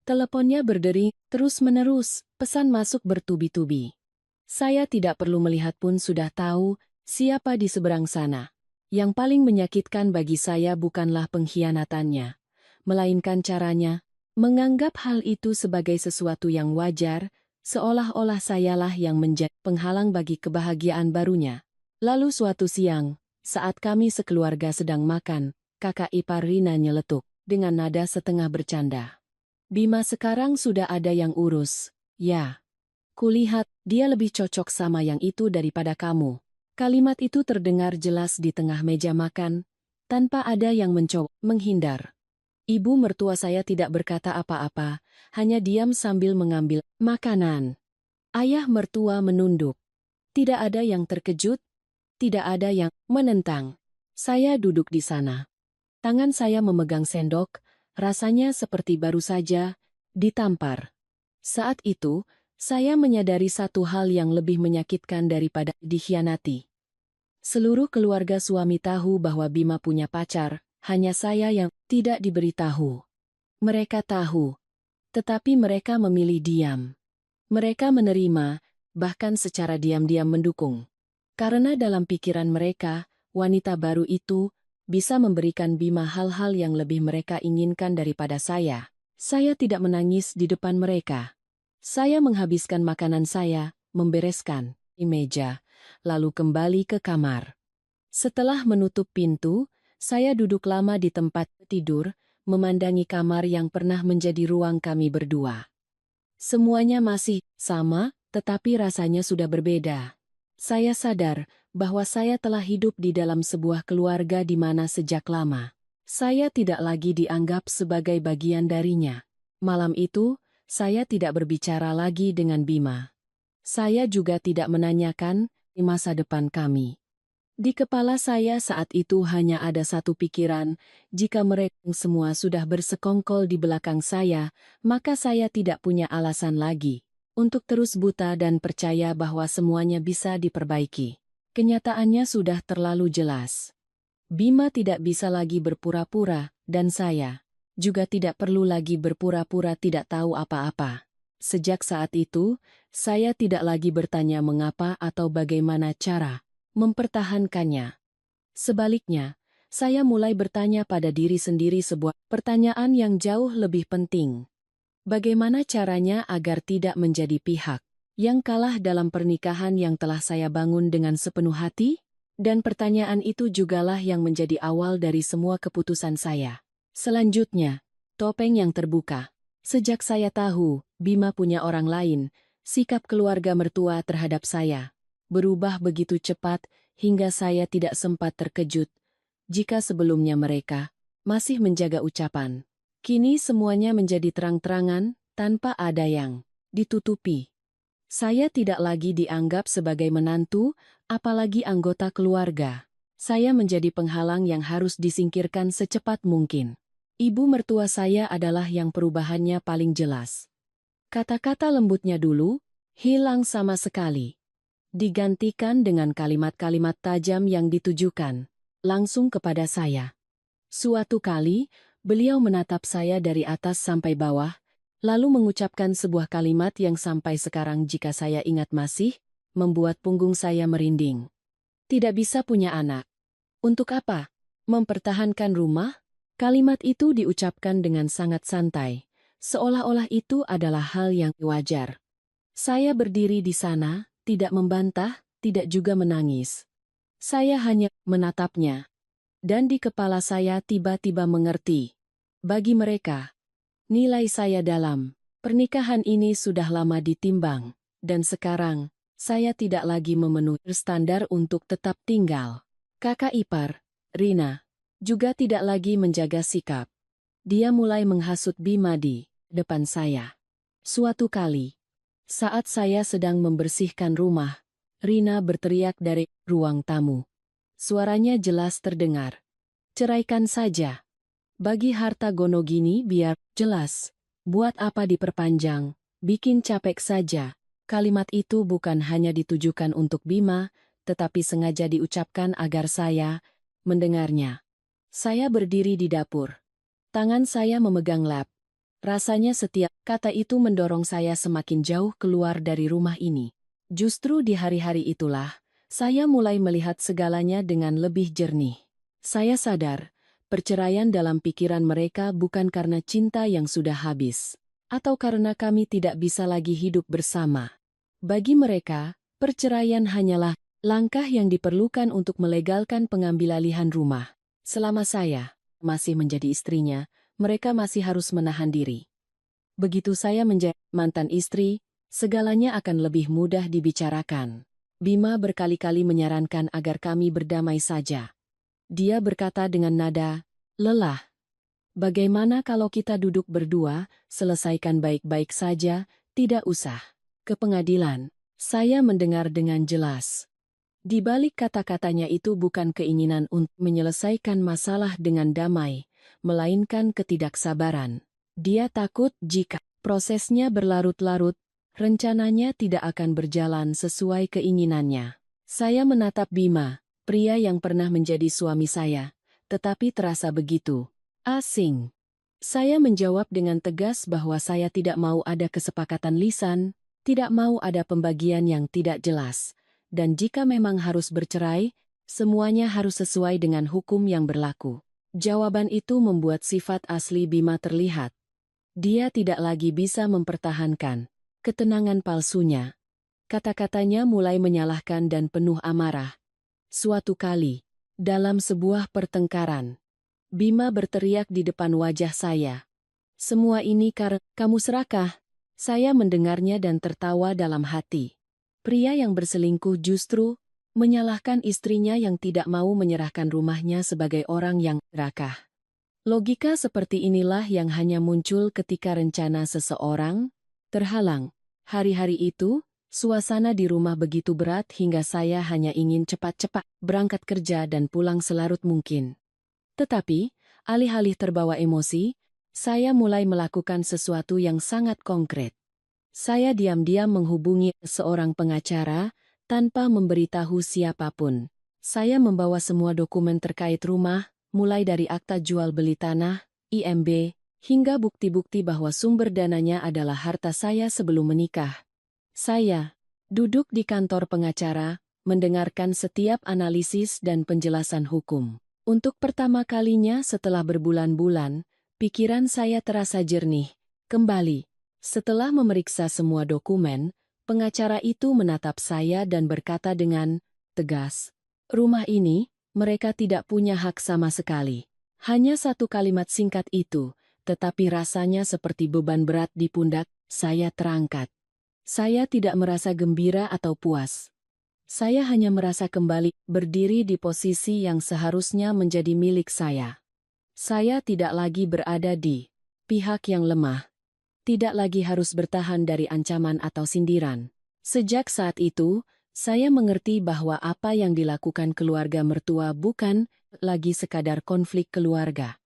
Teleponnya berdering terus-menerus, pesan masuk bertubi-tubi. Saya tidak perlu melihat pun sudah tahu siapa di seberang sana. Yang paling menyakitkan bagi saya bukanlah pengkhianatannya, melainkan caranya menganggap hal itu sebagai sesuatu yang wajar, seolah-olah sayalah yang menjadi penghalang bagi kebahagiaan barunya. Lalu suatu siang, saat kami sekeluarga sedang makan, kakak ipar Rina nyeletuk dengan nada setengah bercanda. Bima sekarang sudah ada yang urus, ya. Kulihat, dia lebih cocok sama yang itu daripada kamu. Kalimat itu terdengar jelas di tengah meja makan, tanpa ada yang mencoba menghindar. Ibu mertua saya tidak berkata apa-apa, hanya diam sambil mengambil makanan. Ayah mertua menunduk. Tidak ada yang terkejut, tidak ada yang menentang. Saya duduk di sana. Tangan saya memegang sendok, rasanya seperti baru saja ditampar. Saat itu, saya menyadari satu hal yang lebih menyakitkan daripada dikhianati. Seluruh keluarga suami tahu bahwa Bima punya pacar, hanya saya yang tidak diberitahu. Mereka tahu, tetapi mereka memilih diam. Mereka menerima, bahkan secara diam-diam mendukung. Karena dalam pikiran mereka, wanita baru itu bisa memberikan Bima hal-hal yang lebih mereka inginkan daripada saya. Saya tidak menangis di depan mereka. Saya menghabiskan makanan saya, membereskan di meja, lalu kembali ke kamar. Setelah menutup pintu, saya duduk lama di tempat tidur, memandangi kamar yang pernah menjadi ruang kami berdua. Semuanya masih sama, tetapi rasanya sudah berbeda. Saya sadar bahwa saya telah hidup di dalam sebuah keluarga di mana sejak lama saya tidak lagi dianggap sebagai bagian darinya. Malam itu, saya tidak berbicara lagi dengan Bima. Saya juga tidak menanyakan masa depan kami. Di kepala saya saat itu hanya ada satu pikiran, jika mereka semua sudah bersekongkol di belakang saya, maka saya tidak punya alasan lagi untuk terus buta dan percaya bahwa semuanya bisa diperbaiki. Kenyataannya sudah terlalu jelas. Bima tidak bisa lagi berpura-pura, dan saya juga tidak perlu lagi berpura-pura tidak tahu apa-apa. Sejak saat itu, saya tidak lagi bertanya mengapa atau bagaimana cara mempertahankannya. Sebaliknya, saya mulai bertanya pada diri sendiri sebuah pertanyaan yang jauh lebih penting. Bagaimana caranya agar tidak menjadi pihak yang kalah dalam pernikahan yang telah saya bangun dengan sepenuh hati? Dan pertanyaan itu jugalah yang menjadi awal dari semua keputusan saya. Selanjutnya, topeng yang terbuka. Sejak saya tahu Bima punya orang lain, sikap keluarga mertua terhadap saya berubah begitu cepat hingga saya tidak sempat terkejut jika sebelumnya mereka masih menjaga ucapan. Kini semuanya menjadi terang-terangan tanpa ada yang ditutupi. Saya tidak lagi dianggap sebagai menantu, apalagi anggota keluarga. Saya menjadi penghalang yang harus disingkirkan secepat mungkin. Ibu mertua saya adalah yang perubahannya paling jelas. Kata-kata lembutnya dulu hilang sama sekali. Digantikan dengan kalimat-kalimat tajam yang ditujukan langsung kepada saya. Suatu kali, beliau menatap saya dari atas sampai bawah, lalu mengucapkan sebuah kalimat yang sampai sekarang jika saya ingat masih membuat punggung saya merinding. Tidak bisa punya anak. Untuk apa? Mempertahankan rumah? Kalimat itu diucapkan dengan sangat santai, seolah-olah itu adalah hal yang wajar. Saya berdiri di sana, tidak membantah, tidak juga menangis. Saya hanya menatapnya. Dan di kepala saya tiba-tiba mengerti. Bagi mereka, nilai saya dalam pernikahan ini sudah lama ditimbang, dan sekarang, saya tidak lagi memenuhi standar untuk tetap tinggal. Kakak ipar, Rina, juga tidak lagi menjaga sikap. Dia mulai menghasut Bima di depan saya. Suatu kali, saat saya sedang membersihkan rumah, Rina berteriak dari ruang tamu. Suaranya jelas terdengar. Ceraikan saja. Bagi harta gono gini biar jelas. Buat apa diperpanjang, bikin capek saja. Kalimat itu bukan hanya ditujukan untuk Bima, tetapi sengaja diucapkan agar saya mendengarnya. Saya berdiri di dapur. Tangan saya memegang lap. Rasanya setiap kata itu mendorong saya semakin jauh keluar dari rumah ini. Justru di hari-hari itulah, saya mulai melihat segalanya dengan lebih jernih. Saya sadar, perceraian dalam pikiran mereka bukan karena cinta yang sudah habis, atau karena kami tidak bisa lagi hidup bersama. Bagi mereka, perceraian hanyalah langkah yang diperlukan untuk melegalkan pengambilalihan rumah. Selama saya masih menjadi istrinya, mereka masih harus menahan diri. Begitu saya menjadi mantan istri, segalanya akan lebih mudah dibicarakan. Bima berkali-kali menyarankan agar kami berdamai saja. Dia berkata dengan nada lelah, "Bagaimana kalau kita duduk berdua, selesaikan baik-baik saja, tidak usah ke pengadilan." Saya mendengar dengan jelas. Di balik kata-katanya itu bukan keinginan untuk menyelesaikan masalah dengan damai, melainkan ketidaksabaran. Dia takut jika prosesnya berlarut-larut, rencananya tidak akan berjalan sesuai keinginannya. Saya menatap Bima, pria yang pernah menjadi suami saya, tetapi terasa begitu asing. Saya menjawab dengan tegas bahwa saya tidak mau ada kesepakatan lisan, tidak mau ada pembagian yang tidak jelas. Dan jika memang harus bercerai, semuanya harus sesuai dengan hukum yang berlaku. Jawaban itu membuat sifat asli Bima terlihat. Dia tidak lagi bisa mempertahankan ketenangan palsunya. Kata-katanya mulai menyalahkan dan penuh amarah. Suatu kali, dalam sebuah pertengkaran, Bima berteriak di depan wajah saya. "Semua ini karena kamu serakah." Saya mendengarnya dan tertawa dalam hati. Pria yang berselingkuh justru menyalahkan istrinya yang tidak mau menyerahkan rumahnya sebagai orang yang serakah. Logika seperti inilah yang hanya muncul ketika rencana seseorang terhalang. Hari-hari itu, suasana di rumah begitu berat hingga saya hanya ingin cepat-cepat berangkat kerja dan pulang selarut mungkin. Tetapi, alih-alih terbawa emosi, saya mulai melakukan sesuatu yang sangat konkret. Saya diam-diam menghubungi seorang pengacara tanpa memberitahu siapapun. Saya membawa semua dokumen terkait rumah, mulai dari akta jual beli tanah, IMB, hingga bukti-bukti bahwa sumber dananya adalah harta saya sebelum menikah. Saya duduk di kantor pengacara, mendengarkan setiap analisis dan penjelasan hukum. Untuk pertama kalinya setelah berbulan-bulan, pikiran saya terasa jernih kembali. Setelah memeriksa semua dokumen, pengacara itu menatap saya dan berkata dengan tegas, "Rumah ini, mereka tidak punya hak sama sekali." Hanya satu kalimat singkat itu, tetapi rasanya seperti beban berat di pundak saya terangkat. Saya tidak merasa gembira atau puas. Saya hanya merasa kembali berdiri di posisi yang seharusnya menjadi milik saya. Saya tidak lagi berada di pihak yang lemah. Tidak lagi harus bertahan dari ancaman atau sindiran. Sejak saat itu, saya mengerti bahwa apa yang dilakukan keluarga mertua bukan lagi sekadar konflik keluarga.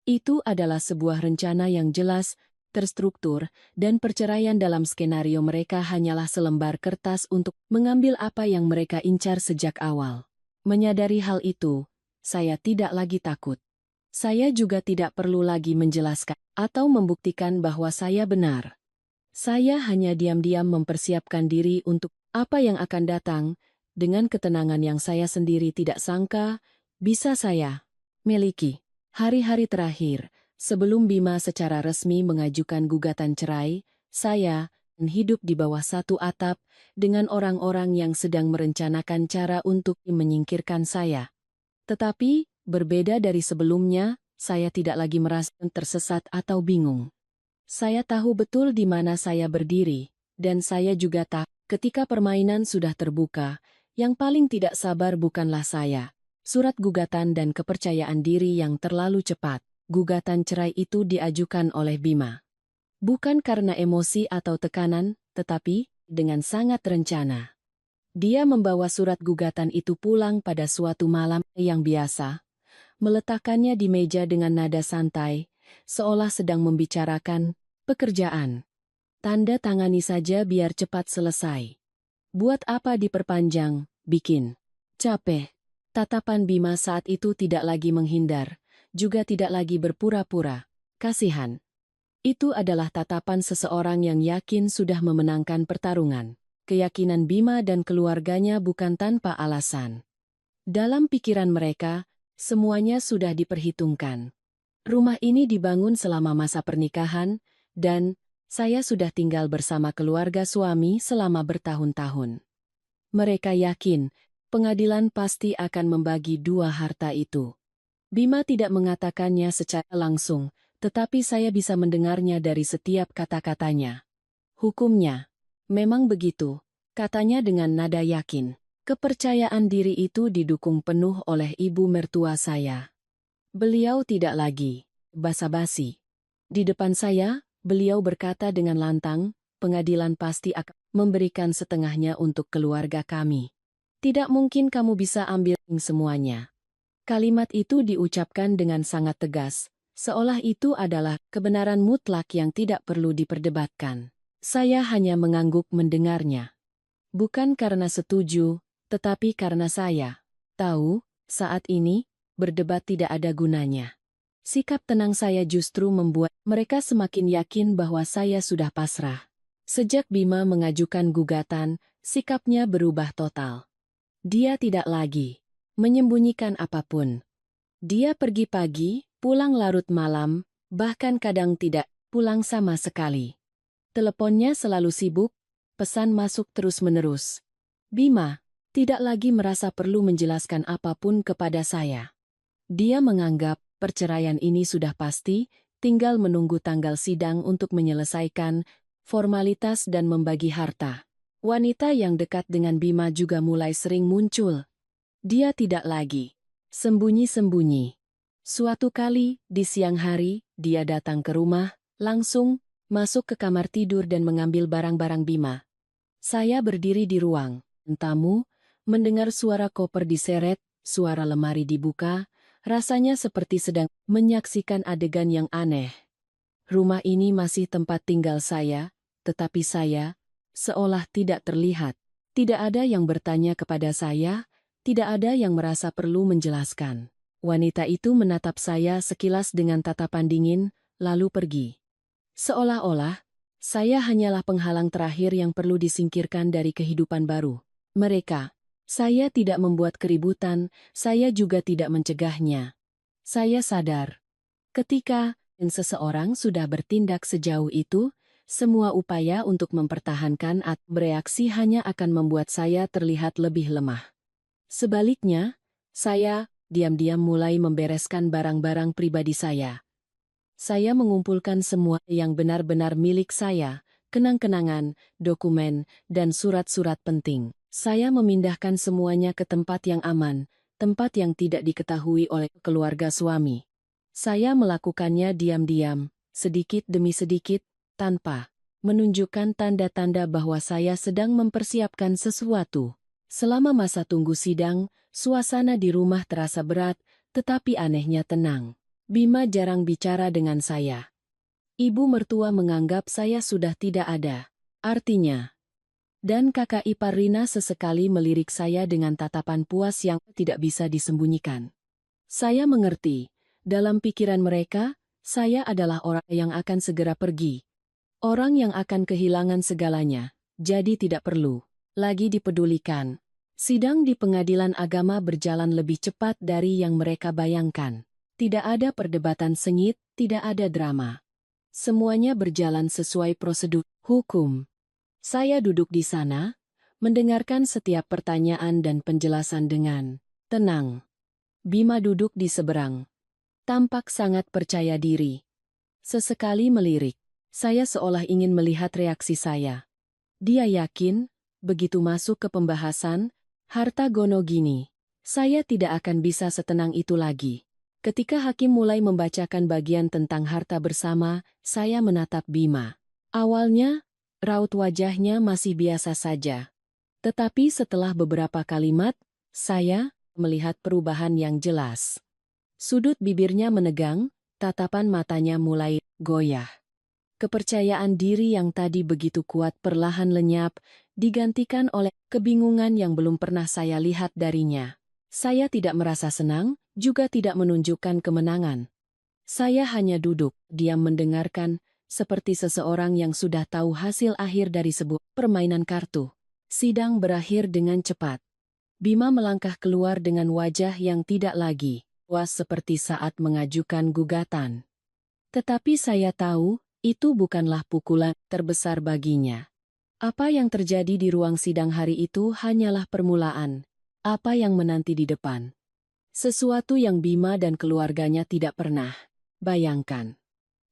Itu adalah sebuah rencana yang jelas, terstruktur, dan perceraian dalam skenario mereka hanyalah selembar kertas untuk mengambil apa yang mereka incar sejak awal. Menyadari hal itu, saya tidak lagi takut. Saya juga tidak perlu lagi menjelaskan atau membuktikan bahwa saya benar. Saya hanya diam-diam mempersiapkan diri untuk apa yang akan datang, dengan ketenangan yang saya sendiri tidak sangka bisa saya miliki. Hari-hari terakhir, sebelum Bima secara resmi mengajukan gugatan cerai, saya hidup di bawah satu atap dengan orang-orang yang sedang merencanakan cara untuk menyingkirkan saya. Tetapi, berbeda dari sebelumnya, saya tidak lagi merasa tersesat atau bingung. Saya tahu betul di mana saya berdiri, dan saya juga tahu ketika permainan sudah terbuka, yang paling tidak sabar bukanlah saya. Surat gugatan dan kepercayaan diri yang terlalu cepat. Gugatan cerai itu diajukan oleh Bima. Bukan karena emosi atau tekanan, tetapi dengan sangat rencana. Dia membawa surat gugatan itu pulang pada suatu malam yang biasa, meletakkannya di meja dengan nada santai, seolah sedang membicarakan pekerjaan. Tanda tangani saja biar cepat selesai. Buat apa diperpanjang, bikin capek. Tatapan Bima saat itu tidak lagi menghindar, juga tidak lagi berpura-pura kasihan. Itu adalah tatapan seseorang yang yakin sudah memenangkan pertarungan. Keyakinan Bima dan keluarganya bukan tanpa alasan. Dalam pikiran mereka, semuanya sudah diperhitungkan. Rumah ini dibangun selama masa pernikahan, dan saya sudah tinggal bersama keluarga suami selama bertahun-tahun. Mereka yakin pengadilan pasti akan membagi dua harta itu. Bima tidak mengatakannya secara langsung, tetapi saya bisa mendengarnya dari setiap kata-katanya. Hukumnya memang begitu, katanya dengan nada yakin. Kepercayaan diri itu didukung penuh oleh ibu mertua saya. Beliau tidak lagi basa-basi. Di depan saya, beliau berkata dengan lantang, pengadilan pasti akan memberikan setengahnya untuk keluarga kami. Tidak mungkin kamu bisa ambil semuanya. Kalimat itu diucapkan dengan sangat tegas, seolah itu adalah kebenaran mutlak yang tidak perlu diperdebatkan. Saya hanya mengangguk mendengarnya. Bukan karena setuju, tetapi karena saya tahu, saat ini, berdebat tidak ada gunanya. Sikap tenang saya justru membuat mereka semakin yakin bahwa saya sudah pasrah. Sejak Bima mengajukan gugatan, sikapnya berubah total. Dia tidak lagi menyembunyikan apapun. Dia pergi pagi, pulang larut malam, bahkan kadang tidak pulang sama sekali. Teleponnya selalu sibuk, pesan masuk terus-menerus. Bima tidak lagi merasa perlu menjelaskan apapun kepada saya. Dia menganggap perceraian ini sudah pasti, tinggal menunggu tanggal sidang untuk menyelesaikan formalitas dan membagi harta. Wanita yang dekat dengan Bima juga mulai sering muncul. Dia tidak lagi sembunyi-sembunyi. Suatu kali, di siang hari, dia datang ke rumah, langsung masuk ke kamar tidur dan mengambil barang-barang Bima. Saya berdiri di ruang tamu, mendengar suara koper diseret, suara lemari dibuka, rasanya seperti sedang menyaksikan adegan yang aneh. Rumah ini masih tempat tinggal saya, tetapi saya seolah tidak terlihat. Tidak ada yang bertanya kepada saya, tidak ada yang merasa perlu menjelaskan. Wanita itu menatap saya sekilas dengan tatapan dingin, lalu pergi. Seolah-olah, saya hanyalah penghalang terakhir yang perlu disingkirkan dari kehidupan baru mereka. Saya tidak membuat keributan, saya juga tidak mencegahnya. Saya sadar, ketika seseorang sudah bertindak sejauh itu, semua upaya untuk mempertahankan atau bereaksi hanya akan membuat saya terlihat lebih lemah. Sebaliknya, saya diam-diam mulai membereskan barang-barang pribadi saya. Saya mengumpulkan semua yang benar-benar milik saya, kenang-kenangan, dokumen, dan surat-surat penting. Saya memindahkan semuanya ke tempat yang aman, tempat yang tidak diketahui oleh keluarga suami. Saya melakukannya diam-diam, sedikit demi sedikit, tanpa menunjukkan tanda-tanda bahwa saya sedang mempersiapkan sesuatu. Selama masa tunggu sidang, suasana di rumah terasa berat, tetapi anehnya tenang. Bima jarang bicara dengan saya. Ibu mertua menganggap saya sudah tidak ada. Artinya, dan kakak ipar Rina sesekali melirik saya dengan tatapan puas yang tidak bisa disembunyikan. Saya mengerti, dalam pikiran mereka, saya adalah orang yang akan segera pergi. Orang yang akan kehilangan segalanya, jadi tidak perlu lagi dipedulikan. Sidang di pengadilan agama berjalan lebih cepat dari yang mereka bayangkan. Tidak ada perdebatan sengit, tidak ada drama. Semuanya berjalan sesuai prosedur hukum. Saya duduk di sana, mendengarkan setiap pertanyaan dan penjelasan dengan tenang. Bima duduk di seberang. Tampak sangat percaya diri. Sesekali melirik. Saya seolah ingin melihat reaksi saya. Dia yakin, begitu masuk ke pembahasan, harta gono gini, saya tidak akan bisa setenang itu lagi. Ketika hakim mulai membacakan bagian tentang harta bersama, saya menatap Bima. Awalnya, raut wajahnya masih biasa saja. Tetapi setelah beberapa kalimat, saya melihat perubahan yang jelas. Sudut bibirnya menegang, tatapan matanya mulai goyah. Kepercayaan diri yang tadi begitu kuat perlahan lenyap, digantikan oleh kebingungan yang belum pernah saya lihat darinya. Saya tidak merasa senang, juga tidak menunjukkan kemenangan. Saya hanya duduk, diam mendengarkan, seperti seseorang yang sudah tahu hasil akhir dari sebuah permainan kartu. Sidang berakhir dengan cepat. Bima melangkah keluar dengan wajah yang tidak lagi puas seperti saat mengajukan gugatan. Tetapi saya tahu, itu bukanlah pukulan terbesar baginya. Apa yang terjadi di ruang sidang hari itu hanyalah permulaan. Apa yang menanti di depan. Sesuatu yang Bima dan keluarganya tidak pernah bayangkan.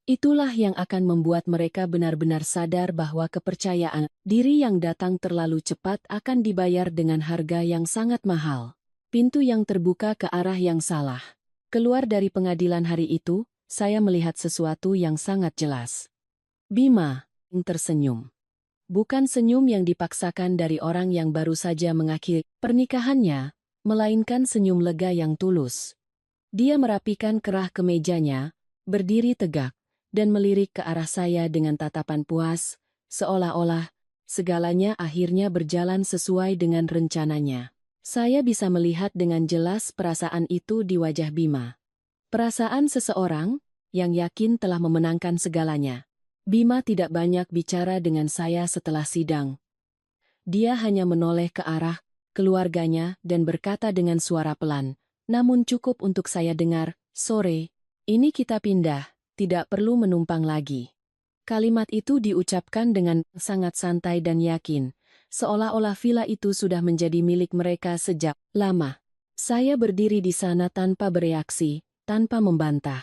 Itulah yang akan membuat mereka benar-benar sadar bahwa kepercayaan diri yang datang terlalu cepat akan dibayar dengan harga yang sangat mahal. Pintu yang terbuka ke arah yang salah. Keluar dari pengadilan hari itu, saya melihat sesuatu yang sangat jelas. Bima tersenyum. Bukan senyum yang dipaksakan dari orang yang baru saja mengakhiri pernikahannya, melainkan senyum lega yang tulus. Dia merapikan kerah kemejanya, berdiri tegak, dan melirik ke arah saya dengan tatapan puas, seolah-olah segalanya akhirnya berjalan sesuai dengan rencananya. Saya bisa melihat dengan jelas perasaan itu di wajah Bima. Perasaan seseorang yang yakin telah memenangkan segalanya. Bima tidak banyak bicara dengan saya setelah sidang. Dia hanya menoleh ke arah keluarganya dan berkata dengan suara pelan, namun cukup untuk saya dengar, "Sore ini kita pindah. Tidak perlu menumpang lagi." Kalimat itu diucapkan dengan sangat santai dan yakin, seolah-olah villa itu sudah menjadi milik mereka sejak lama. Saya berdiri di sana tanpa bereaksi, tanpa membantah.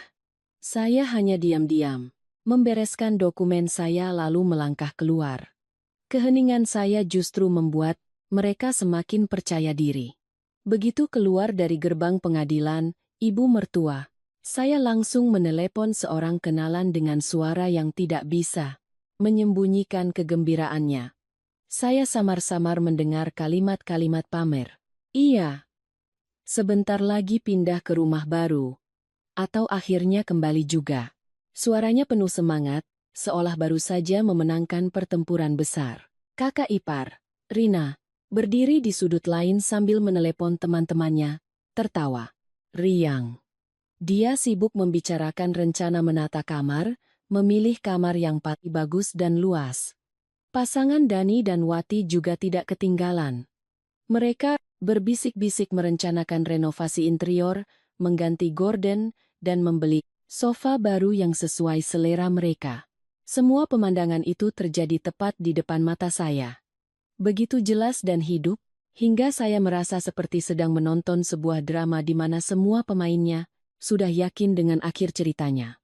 Saya hanya diam-diam, membereskan dokumen saya lalu melangkah keluar. Keheningan saya justru membuat mereka semakin percaya diri. Begitu keluar dari gerbang pengadilan, ibu mertua, saya langsung menelepon seorang kenalan dengan suara yang tidak bisa menyembunyikan kegembiraannya. Saya samar-samar mendengar kalimat-kalimat pamer. Iya, sebentar lagi pindah ke rumah baru. Atau akhirnya kembali juga. Suaranya penuh semangat, seolah baru saja memenangkan pertempuran besar. Kakak ipar, Rina, berdiri di sudut lain sambil menelepon teman-temannya, tertawa. Riang. Dia sibuk membicarakan rencana menata kamar, memilih kamar yang paling bagus dan luas. Pasangan Dani dan Wati juga tidak ketinggalan. Mereka berbisik-bisik merencanakan renovasi interior, mengganti gorden, dan membeli sofa baru yang sesuai selera mereka. Semua pemandangan itu terjadi tepat di depan mata saya. Begitu jelas dan hidup, hingga saya merasa seperti sedang menonton sebuah drama di mana semua pemainnya sudah yakin dengan akhir ceritanya.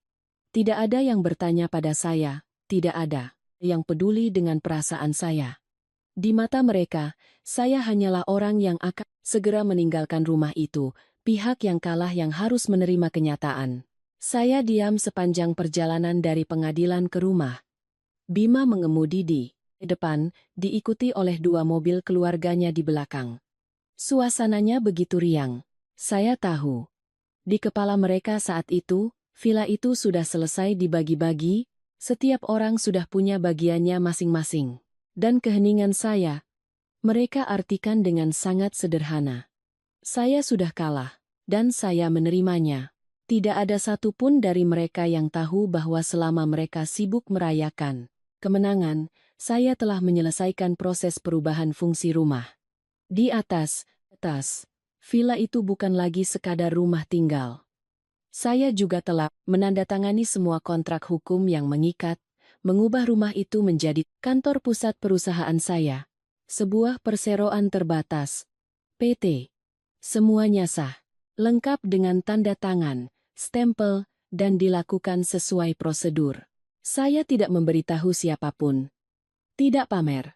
Tidak ada yang bertanya pada saya, tidak ada yang peduli dengan perasaan saya. Di mata mereka, saya hanyalah orang yang akan segera meninggalkan rumah itu, pihak yang kalah yang harus menerima kenyataan. Saya diam sepanjang perjalanan dari pengadilan ke rumah. Bima mengemudi di depan, diikuti oleh 2 mobil keluarganya di belakang. Suasananya begitu riang. Saya tahu. Di kepala mereka saat itu, villa itu sudah selesai dibagi-bagi, setiap orang sudah punya bagiannya masing-masing. Dan keheningan saya, mereka artikan dengan sangat sederhana. Saya sudah kalah, dan saya menerimanya. Tidak ada satupun dari mereka yang tahu bahwa selama mereka sibuk merayakan kemenangan, saya telah menyelesaikan proses perubahan fungsi rumah. Di atas, villa itu bukan lagi sekadar rumah tinggal. Saya juga telah menandatangani semua kontrak hukum yang mengikat, mengubah rumah itu menjadi kantor pusat perusahaan saya. Sebuah perseroan terbatas. PT. Semuanya sah. Lengkap dengan tanda tangan, stempel, dan dilakukan sesuai prosedur. Saya tidak memberitahu siapapun. Tidak pamer.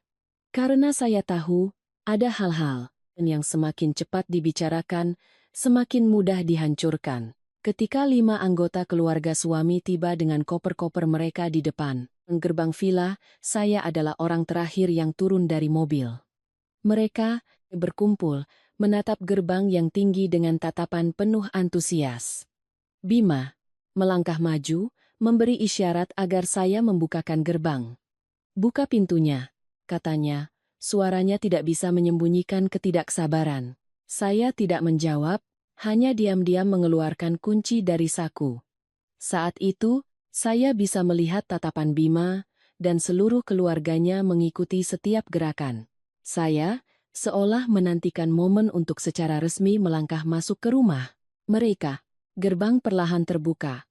Karena saya tahu, ada hal-hal yang semakin cepat dibicarakan, semakin mudah dihancurkan. Ketika 5 anggota keluarga suami tiba dengan koper-koper mereka di depan gerbang villa, saya adalah orang terakhir yang turun dari mobil. Mereka berkumpul, menatap gerbang yang tinggi dengan tatapan penuh antusias. Bima melangkah maju, memberi isyarat agar saya membukakan gerbang. "Buka pintunya," katanya. Suaranya tidak bisa menyembunyikan ketidaksabaran. Saya tidak menjawab, hanya diam-diam mengeluarkan kunci dari saku. Saat itu, saya bisa melihat tatapan Bima, dan seluruh keluarganya mengikuti setiap gerakan. Saya seolah menantikan momen untuk secara resmi melangkah masuk ke rumah mereka. Gerbang perlahan terbuka.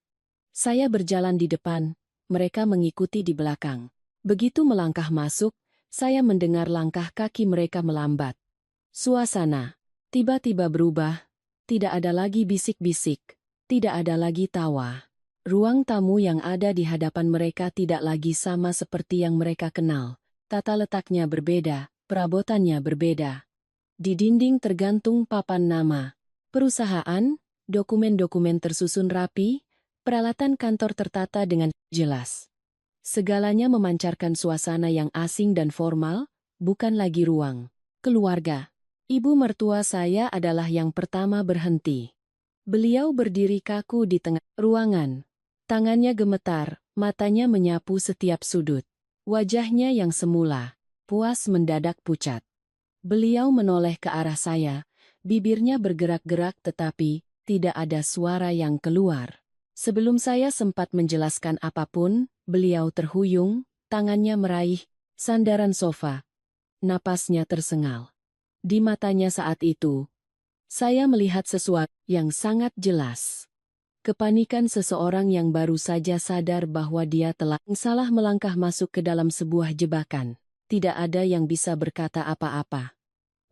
Saya berjalan di depan, mereka mengikuti di belakang. Begitu melangkah masuk, saya mendengar langkah kaki mereka melambat. Suasana tiba-tiba berubah, tidak ada lagi bisik-bisik, tidak ada lagi tawa. Ruang tamu yang ada di hadapan mereka tidak lagi sama seperti yang mereka kenal. Tata letaknya berbeda, perabotannya berbeda. Di dinding tergantung papan nama perusahaan, dokumen-dokumen tersusun rapi, peralatan kantor tertata dengan jelas. Segalanya memancarkan suasana yang asing dan formal, bukan lagi ruang keluarga. Ibu mertua saya adalah yang pertama berhenti. Beliau berdiri kaku di tengah ruangan. Tangannya gemetar, matanya menyapu setiap sudut. Wajahnya yang semula puas mendadak pucat. Beliau menoleh ke arah saya, bibirnya bergerak-gerak tetapi tidak ada suara yang keluar. Sebelum saya sempat menjelaskan apapun, beliau terhuyung, tangannya meraih sandaran sofa. Napasnya tersengal. Di matanya saat itu, saya melihat sesuatu yang sangat jelas. Kepanikan seseorang yang baru saja sadar bahwa dia telah salah melangkah masuk ke dalam sebuah jebakan. Tidak ada yang bisa berkata apa-apa.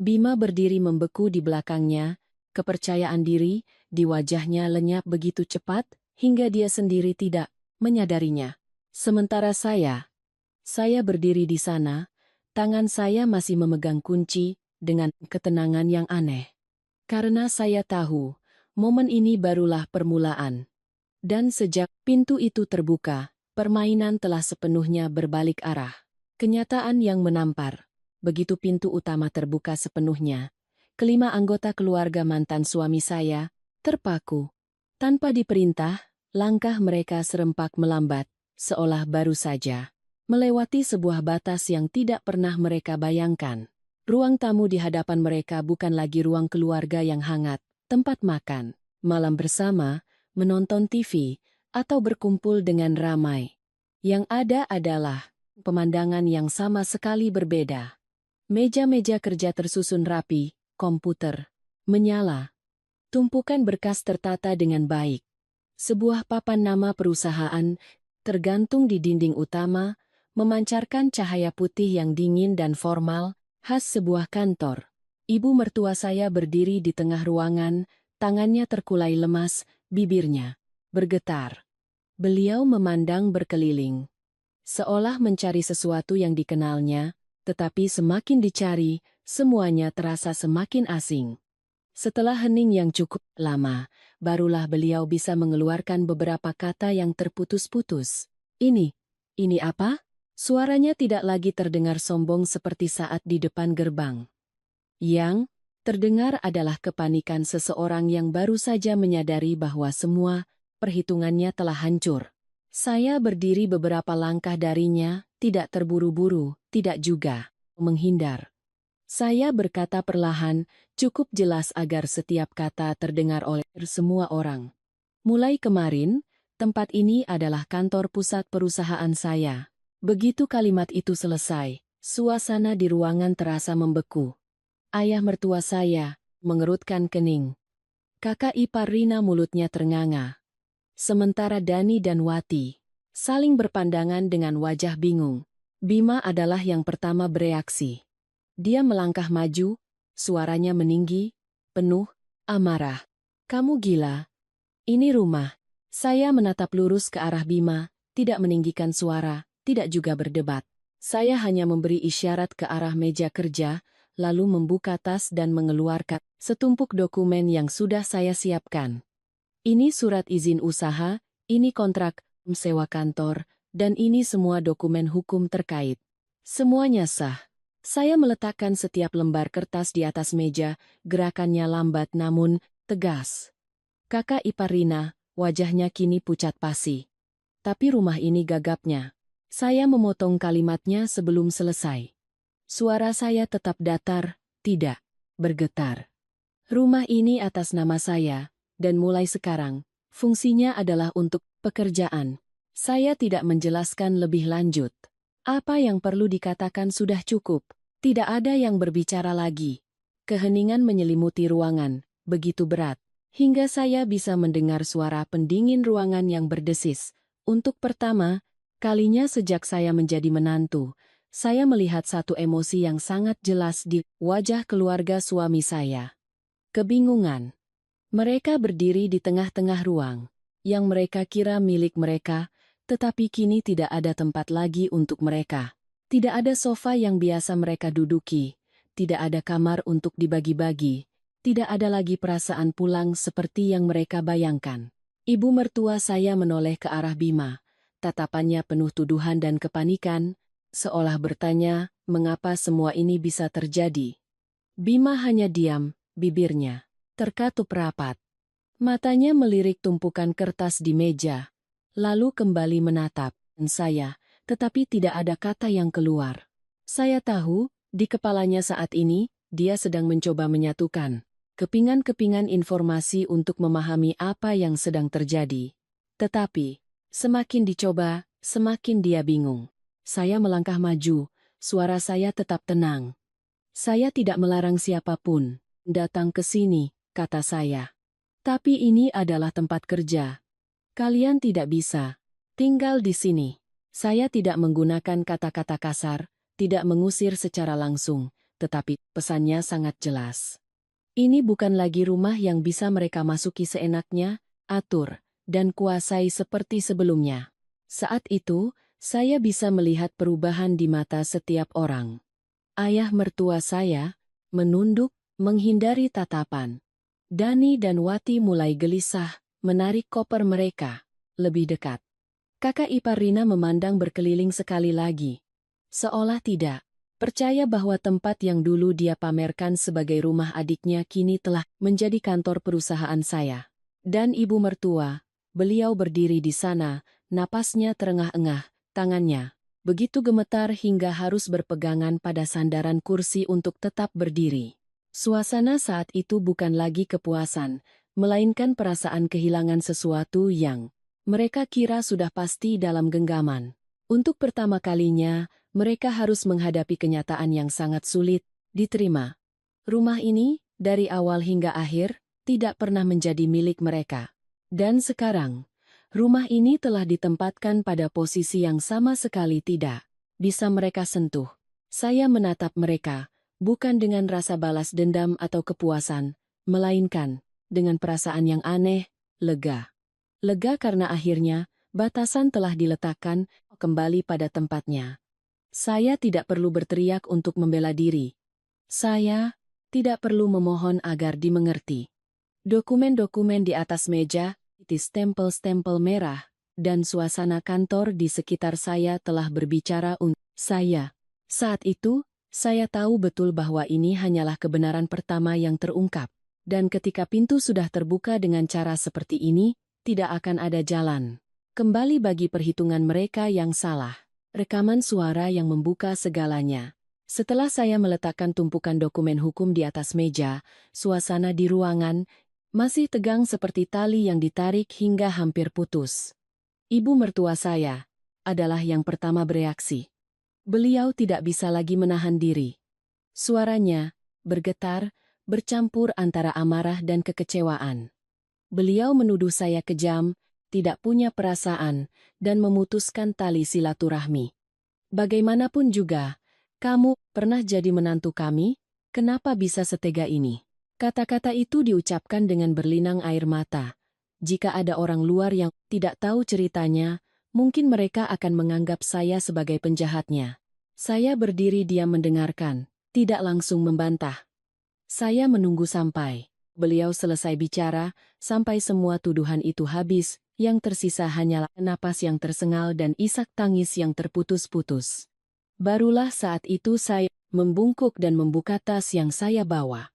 Bima berdiri membeku di belakangnya, kepercayaan diri di wajahnya lenyap begitu cepat hingga dia sendiri tidak menyadarinya. Sementara saya berdiri di sana, tangan saya masih memegang kunci dengan ketenangan yang aneh. Karena saya tahu, momen ini barulah permulaan. Dan sejak pintu itu terbuka, permainan telah sepenuhnya berbalik arah. Kenyataan yang menampar. Begitu pintu utama terbuka sepenuhnya, kelima anggota keluarga mantan suami saya terpaku. Tanpa diperintah, langkah mereka serempak melambat, seolah baru saja melewati sebuah batas yang tidak pernah mereka bayangkan. Ruang tamu di hadapan mereka bukan lagi ruang keluarga yang hangat, tempat makan, malam bersama, menonton TV, atau berkumpul dengan ramai. Yang ada adalah pemandangan yang sama sekali berbeda. Meja-meja kerja tersusun rapi, komputer menyala. Tumpukan berkas tertata dengan baik. Sebuah papan nama perusahaan tergantung di dinding utama, memancarkan cahaya putih yang dingin dan formal, khas sebuah kantor. Ibu mertua saya berdiri di tengah ruangan, tangannya terkulai lemas, bibirnya bergetar. Beliau memandang berkeliling, seolah mencari sesuatu yang dikenalnya, tetapi semakin dicari, semuanya terasa semakin asing. Setelah hening yang cukup lama, barulah beliau bisa mengeluarkan beberapa kata yang terputus-putus. Ini apa? Suaranya tidak lagi terdengar sombong seperti saat di depan gerbang. Yang terdengar adalah kepanikan seseorang yang baru saja menyadari bahwa semua perhitungannya telah hancur. Saya berdiri beberapa langkah darinya, tidak terburu-buru, tidak juga menghindar. Saya berkata perlahan, cukup jelas agar setiap kata terdengar oleh semua orang. Mulai kemarin, tempat ini adalah kantor pusat perusahaan saya. Begitu kalimat itu selesai, suasana di ruangan terasa membeku. Ayah mertua saya mengerutkan kening. Kakak ipar Rina mulutnya ternganga. Sementara Dani dan Wati saling berpandangan dengan wajah bingung. Bima adalah yang pertama bereaksi. Dia melangkah maju, suaranya meninggi, penuh amarah. Kamu gila? Ini rumah. Saya menatap lurus ke arah Bima, tidak meninggikan suara, tidak juga berdebat. Saya hanya memberi isyarat ke arah meja kerja, lalu membuka tas dan mengeluarkan setumpuk dokumen yang sudah saya siapkan. Ini surat izin usaha, ini kontrak sewa kantor, dan ini semua dokumen hukum terkait. Semuanya sah. Saya meletakkan setiap lembar kertas di atas meja, gerakannya lambat namun tegas. Kakak ipar Rina, wajahnya kini pucat pasi. Tapi rumah ini gagapnya. Saya memotong kalimatnya sebelum selesai. Suara saya tetap datar, tidak bergetar. Rumah ini atas nama saya, dan mulai sekarang, fungsinya adalah untuk pekerjaan. Saya tidak menjelaskan lebih lanjut. Apa yang perlu dikatakan sudah cukup. Tidak ada yang berbicara lagi. Keheningan menyelimuti ruangan, begitu berat, hingga saya bisa mendengar suara pendingin ruangan yang berdesis. Untuk pertama kalinya sejak saya menjadi menantu, saya melihat satu emosi yang sangat jelas di wajah keluarga suami saya. Kebingungan. Mereka berdiri di tengah-tengah ruang. yang mereka kira milik mereka, tetapi kini tidak ada tempat lagi untuk mereka. Tidak ada sofa yang biasa mereka duduki, tidak ada kamar untuk dibagi-bagi, tidak ada lagi perasaan pulang seperti yang mereka bayangkan. Ibu mertua saya menoleh ke arah Bima. Tatapannya penuh tuduhan dan kepanikan, seolah bertanya, mengapa semua ini bisa terjadi? Bima hanya diam, bibirnya terkatup rapat. Matanya melirik tumpukan kertas di meja, lalu kembali menatap saya, tetapi tidak ada kata yang keluar. Saya tahu, di kepalanya saat ini, dia sedang mencoba menyatukan kepingan-kepingan informasi untuk memahami apa yang sedang terjadi. Tetapi, semakin dicoba, semakin dia bingung. Saya melangkah maju, suara saya tetap tenang. Saya tidak melarang siapapun datang ke sini, kata saya. Tapi ini adalah tempat kerja. Kalian tidak bisa tinggal di sini. Saya tidak menggunakan kata-kata kasar, tidak mengusir secara langsung, tetapi pesannya sangat jelas. Ini bukan lagi rumah yang bisa mereka masuki seenaknya, atur, dan kuasai seperti sebelumnya. Saat itu, saya bisa melihat perubahan di mata setiap orang. Ayah mertua saya menunduk, menghindari tatapan. Dani dan Wati mulai gelisah, menarik koper mereka lebih dekat. Kakak ipar Rina memandang berkeliling sekali lagi. Seolah tidak percaya bahwa tempat yang dulu dia pamerkan sebagai rumah adiknya kini telah menjadi kantor perusahaan saya. Dan ibu mertua, beliau berdiri di sana, napasnya terengah-engah, tangannya begitu gemetar hingga harus berpegangan pada sandaran kursi untuk tetap berdiri. Suasana saat itu bukan lagi kepuasan, melainkan perasaan kehilangan sesuatu yang mereka kira sudah pasti dalam genggaman. Untuk pertama kalinya, mereka harus menghadapi kenyataan yang sangat sulit diterima. Rumah ini, dari awal hingga akhir, tidak pernah menjadi milik mereka. Dan sekarang, rumah ini telah ditempatkan pada posisi yang sama sekali tidak bisa mereka sentuh. Saya menatap mereka, bukan dengan rasa balas dendam atau kepuasan, melainkan dengan perasaan yang aneh, lega. Lega karena akhirnya, batasan telah diletakkan kembali pada tempatnya. Saya tidak perlu berteriak untuk membela diri. Saya tidak perlu memohon agar dimengerti. Dokumen-dokumen di atas meja, stempel-stempel merah, dan suasana kantor di sekitar saya telah berbicara untuk saya. Saat itu, saya tahu betul bahwa ini hanyalah kebenaran pertama yang terungkap. Dan ketika pintu sudah terbuka dengan cara seperti ini, tidak akan ada jalan kembali bagi perhitungan mereka yang salah. Rekaman suara yang membuka segalanya. Setelah saya meletakkan tumpukan dokumen hukum di atas meja, suasana di ruangan masih tegang seperti tali yang ditarik hingga hampir putus. Ibu mertua saya adalah yang pertama bereaksi. Beliau tidak bisa lagi menahan diri. Suaranya bergetar, bercampur antara amarah dan kekecewaan. Beliau menuduh saya kejam, tidak punya perasaan, dan memutuskan tali silaturahmi. Bagaimanapun juga, kamu pernah jadi menantu kami, kenapa bisa setega ini? Kata-kata itu diucapkan dengan berlinang air mata. Jika ada orang luar yang tidak tahu ceritanya, mungkin mereka akan menganggap saya sebagai penjahatnya. Saya berdiri diam mendengarkan, tidak langsung membantah. Saya menunggu sampai beliau selesai bicara, sampai semua tuduhan itu habis, yang tersisa hanyalah napas yang tersengal dan isak tangis yang terputus-putus. Barulah saat itu saya membungkuk dan membuka tas yang saya bawa.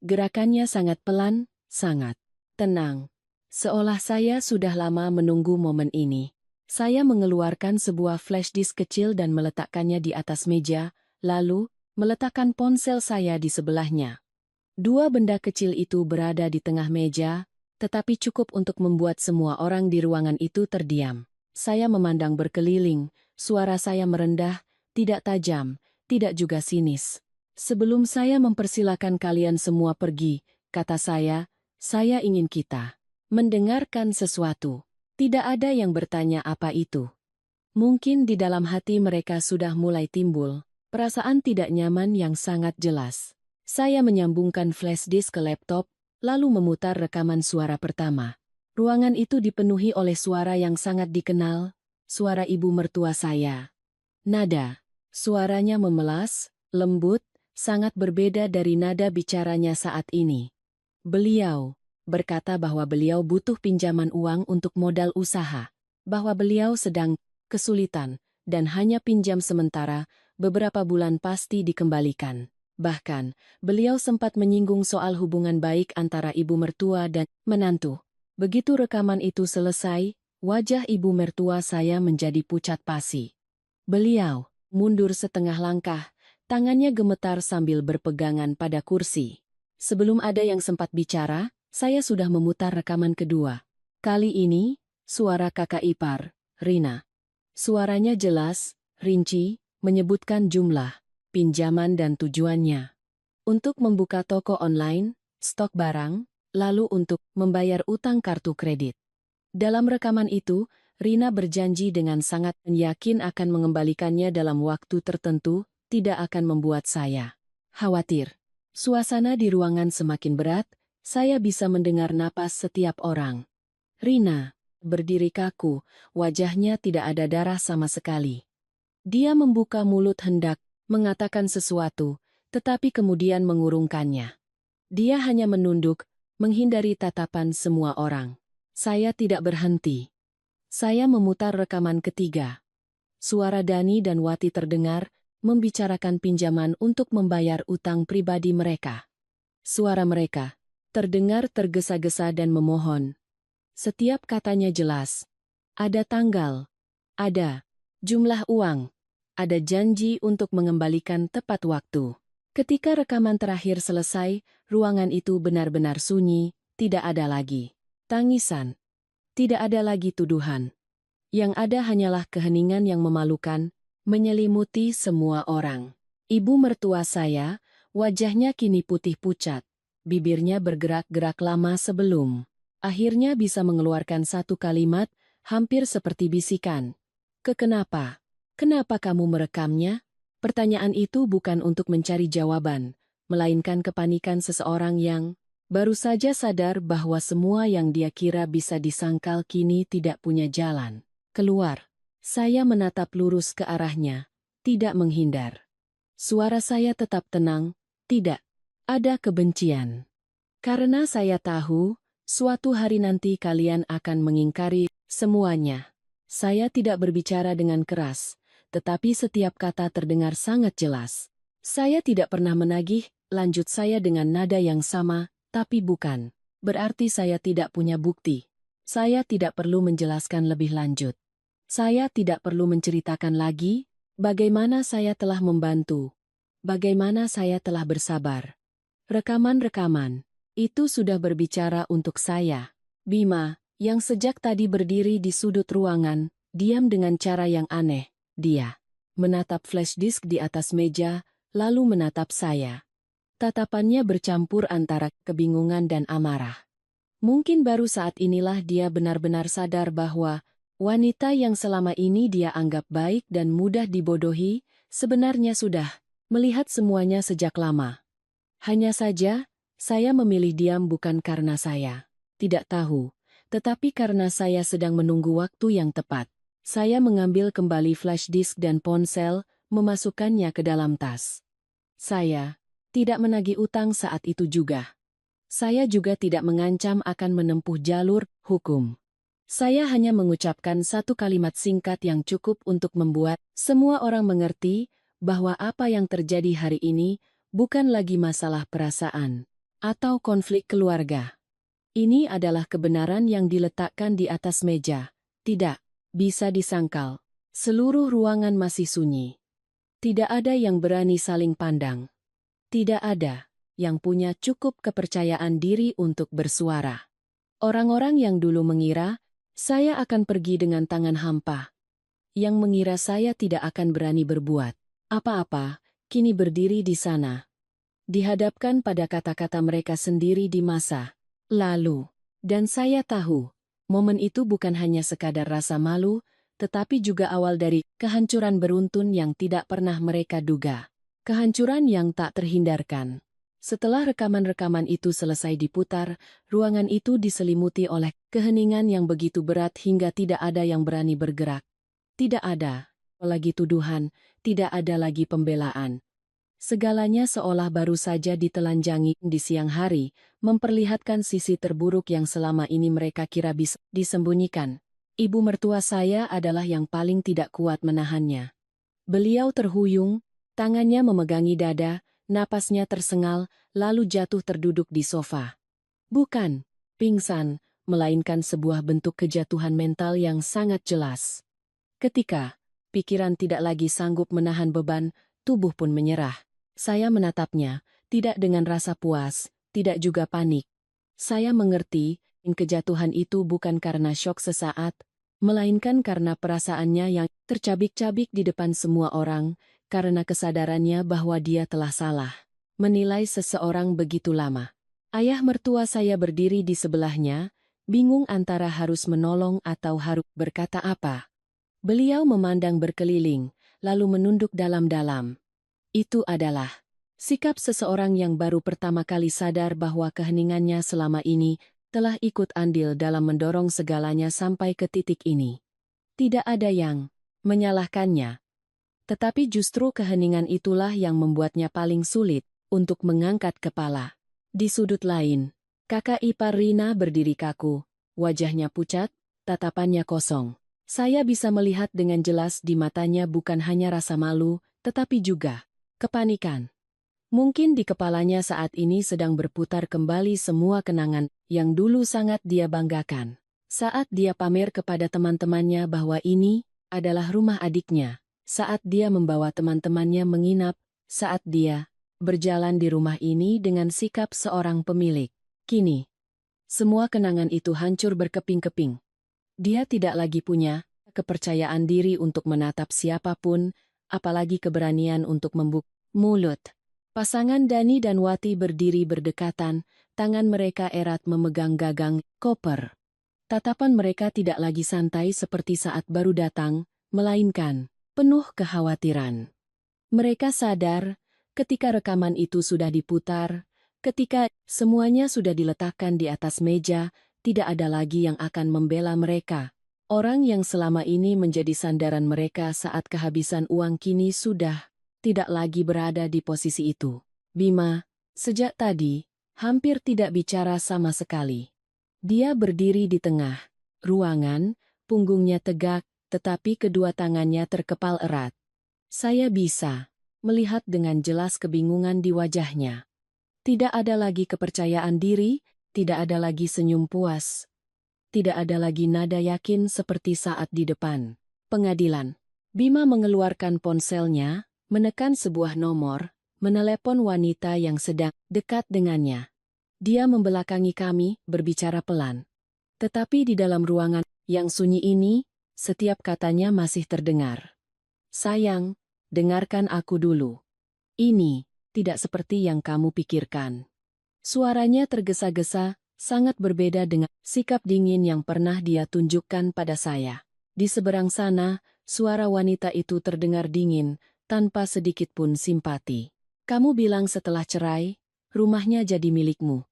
Gerakannya sangat pelan, sangat tenang. Seolah saya sudah lama menunggu momen ini. Saya mengeluarkan sebuah flash disk kecil dan meletakkannya di atas meja, lalu meletakkan ponsel saya di sebelahnya. Dua benda kecil itu berada di tengah meja, tetapi cukup untuk membuat semua orang di ruangan itu terdiam. Saya memandang berkeliling, suara saya merendah, tidak tajam, tidak juga sinis. Sebelum saya mempersilakan kalian semua pergi, kata saya ingin kita mendengarkan sesuatu. Tidak ada yang bertanya apa itu. Mungkin di dalam hati mereka sudah mulai timbul perasaan tidak nyaman yang sangat jelas. Saya menyambungkan flash disk ke laptop, lalu memutar rekaman suara pertama. Ruangan itu dipenuhi oleh suara yang sangat dikenal, suara ibu mertua saya. Nada. Suaranya memelas, lembut, sangat berbeda dari nada bicaranya saat ini. Beliau berkata bahwa beliau butuh pinjaman uang untuk modal usaha, bahwa beliau sedang kesulitan, dan hanya pinjam sementara, beberapa bulan pasti dikembalikan. Bahkan, beliau sempat menyinggung soal hubungan baik antara ibu mertua dan menantu. Begitu rekaman itu selesai, wajah ibu mertua saya menjadi pucat pasi. Beliau mundur setengah langkah, tangannya gemetar sambil berpegangan pada kursi. Sebelum ada yang sempat bicara, saya sudah memutar rekaman kedua. Kali ini, suara kakak ipar, Rina. Suaranya jelas, rinci, menyebutkan jumlah, pinjaman dan tujuannya. Untuk membuka toko online, stok barang, lalu untuk membayar utang kartu kredit. Dalam rekaman itu, Rina berjanji dengan sangat yakin akan mengembalikannya dalam waktu tertentu, tidak akan membuat saya khawatir. Suasana di ruangan semakin berat, saya bisa mendengar napas setiap orang. Rina berdiri kaku, wajahnya tidak ada darah sama sekali. Dia membuka mulut hendak mengatakan sesuatu, tetapi kemudian mengurungkannya. Dia hanya menunduk, menghindari tatapan semua orang. Saya tidak berhenti. Saya memutar rekaman ketiga. Suara Dani dan Wati terdengar, membicarakan pinjaman untuk membayar utang pribadi mereka. Suara mereka terdengar tergesa-gesa dan memohon. Setiap katanya jelas. Ada tanggal, ada jumlah uang, ada janji untuk mengembalikan tepat waktu. Ketika rekaman terakhir selesai, ruangan itu benar-benar sunyi, tidak ada lagi tangisan. Tidak ada lagi tuduhan. Yang ada hanyalah keheningan yang memalukan, menyelimuti semua orang. Ibu mertua saya, wajahnya kini putih pucat. Bibirnya bergerak-gerak lama sebelum akhirnya bisa mengeluarkan satu kalimat, hampir seperti bisikan. Kenapa? Kenapa kamu merekamnya? Pertanyaan itu bukan untuk mencari jawaban, melainkan kepanikan seseorang yang baru saja sadar bahwa semua yang dia kira bisa disangkal kini tidak punya jalan keluar. Saya menatap lurus ke arahnya, tidak menghindar. Suara saya tetap tenang, tidak ada kebencian. Karena saya tahu, suatu hari nanti kalian akan mengingkari semuanya. Saya tidak berbicara dengan keras, tetapi setiap kata terdengar sangat jelas. Saya tidak pernah menagih, lanjut saya dengan nada yang sama, tapi bukan berarti saya tidak punya bukti. Saya tidak perlu menjelaskan lebih lanjut. Saya tidak perlu menceritakan lagi bagaimana saya telah membantu, bagaimana saya telah bersabar. Rekaman-rekaman itu sudah berbicara untuk saya. Bima, yang sejak tadi berdiri di sudut ruangan, diam dengan cara yang aneh. Dia menatap flash disk di atas meja, lalu menatap saya. Tatapannya bercampur antara kebingungan dan amarah. Mungkin baru saat inilah dia benar-benar sadar bahwa wanita yang selama ini dia anggap baik dan mudah dibodohi, sebenarnya sudah melihat semuanya sejak lama. Hanya saja, saya memilih diam bukan karena saya tidak tahu, tetapi karena saya sedang menunggu waktu yang tepat. Saya mengambil kembali flash disk dan ponsel, memasukkannya ke dalam tas. Saya tidak menagih utang saat itu juga. Saya juga tidak mengancam akan menempuh jalur hukum. Saya hanya mengucapkan satu kalimat singkat yang cukup untuk membuat semua orang mengerti bahwa apa yang terjadi hari ini bukan lagi masalah perasaan atau konflik keluarga. Ini adalah kebenaran yang diletakkan di atas meja. Tidak bisa disangkal. Seluruh ruangan masih sunyi. Tidak ada yang berani saling pandang. Tidak ada yang punya cukup kepercayaan diri untuk bersuara. Orang-orang yang dulu mengira saya akan pergi dengan tangan hampa, yang mengira saya tidak akan berani berbuat apa-apa, kini berdiri di sana, dihadapkan pada kata-kata mereka sendiri di masa lalu. Dan saya tahu, momen itu bukan hanya sekadar rasa malu, tetapi juga awal dari kehancuran beruntun yang tidak pernah mereka duga. Kehancuran yang tak terhindarkan. Setelah rekaman-rekaman itu selesai diputar, ruangan itu diselimuti oleh keheningan yang begitu berat hingga tidak ada yang berani bergerak. Tidak ada lagi tuduhan, tidak ada lagi pembelaan. Segalanya seolah baru saja ditelanjangi di siang hari, memperlihatkan sisi terburuk yang selama ini mereka kira bisa disembunyikan. Ibu mertua saya adalah yang paling tidak kuat menahannya. Beliau terhuyung, tangannya memegangi dada, napasnya tersengal, lalu jatuh terduduk di sofa. Bukan pingsan, melainkan sebuah bentuk kejatuhan mental yang sangat jelas. Ketika pikiran tidak lagi sanggup menahan beban, tubuh pun menyerah. Saya menatapnya, tidak dengan rasa puas, tidak juga panik. Saya mengerti, kejatuhan itu bukan karena syok sesaat, melainkan karena perasaannya yang tercabik-cabik di depan semua orang, karena kesadarannya bahwa dia telah salah menilai seseorang begitu lama. Ayah mertua saya berdiri di sebelahnya, bingung antara harus menolong atau harus berkata apa. Beliau memandang berkeliling, lalu menunduk dalam-dalam. Itu adalah sikap seseorang yang baru pertama kali sadar bahwa keheningannya selama ini telah ikut andil dalam mendorong segalanya sampai ke titik ini. Tidak ada yang menyalahkannya. Tetapi justru keheningan itulah yang membuatnya paling sulit untuk mengangkat kepala. Di sudut lain, kakak ipar Rina berdiri kaku, wajahnya pucat, tatapannya kosong. Saya bisa melihat dengan jelas di matanya bukan hanya rasa malu, tetapi juga kepanikan. Mungkin di kepalanya saat ini sedang berputar kembali semua kenangan yang dulu sangat dia banggakan. Saat dia pamer kepada teman-temannya bahwa ini adalah rumah adiknya. Saat dia membawa teman-temannya menginap, saat dia berjalan di rumah ini dengan sikap seorang pemilik. Kini, semua kenangan itu hancur berkeping-keping. Dia tidak lagi punya kepercayaan diri untuk menatap siapapun, apalagi keberanian untuk membuka mulut. Pasangan Dani dan Wati berdiri berdekatan, tangan mereka erat memegang gagang koper. Tatapan mereka tidak lagi santai seperti saat baru datang, melainkan penuh kekhawatiran. Mereka sadar, ketika rekaman itu sudah diputar, ketika semuanya sudah diletakkan di atas meja, tidak ada lagi yang akan membela mereka. Orang yang selama ini menjadi sandaran mereka saat kehabisan uang kini sudah tidak lagi berada di posisi itu. Bima, sejak tadi, hampir tidak bicara sama sekali. Dia berdiri di tengah ruangan, punggungnya tegak, tetapi kedua tangannya terkepal erat. Saya bisa melihat dengan jelas kebingungan di wajahnya. Tidak ada lagi kepercayaan diri, tidak ada lagi senyum puas. Tidak ada lagi nada yakin seperti saat di depan pengadilan. Bima mengeluarkan ponselnya, menekan sebuah nomor, menelepon wanita yang sedang dekat dengannya. Dia membelakangi kami, berbicara pelan. Tetapi di dalam ruangan yang sunyi ini, setiap katanya masih terdengar. Sayang, dengarkan aku dulu. Ini tidak seperti yang kamu pikirkan. Suaranya tergesa-gesa, sangat berbeda dengan sikap dingin yang pernah dia tunjukkan pada saya. Di seberang sana, suara wanita itu terdengar dingin, tanpa sedikit pun simpati. Kamu bilang setelah cerai, rumahnya jadi milikmu.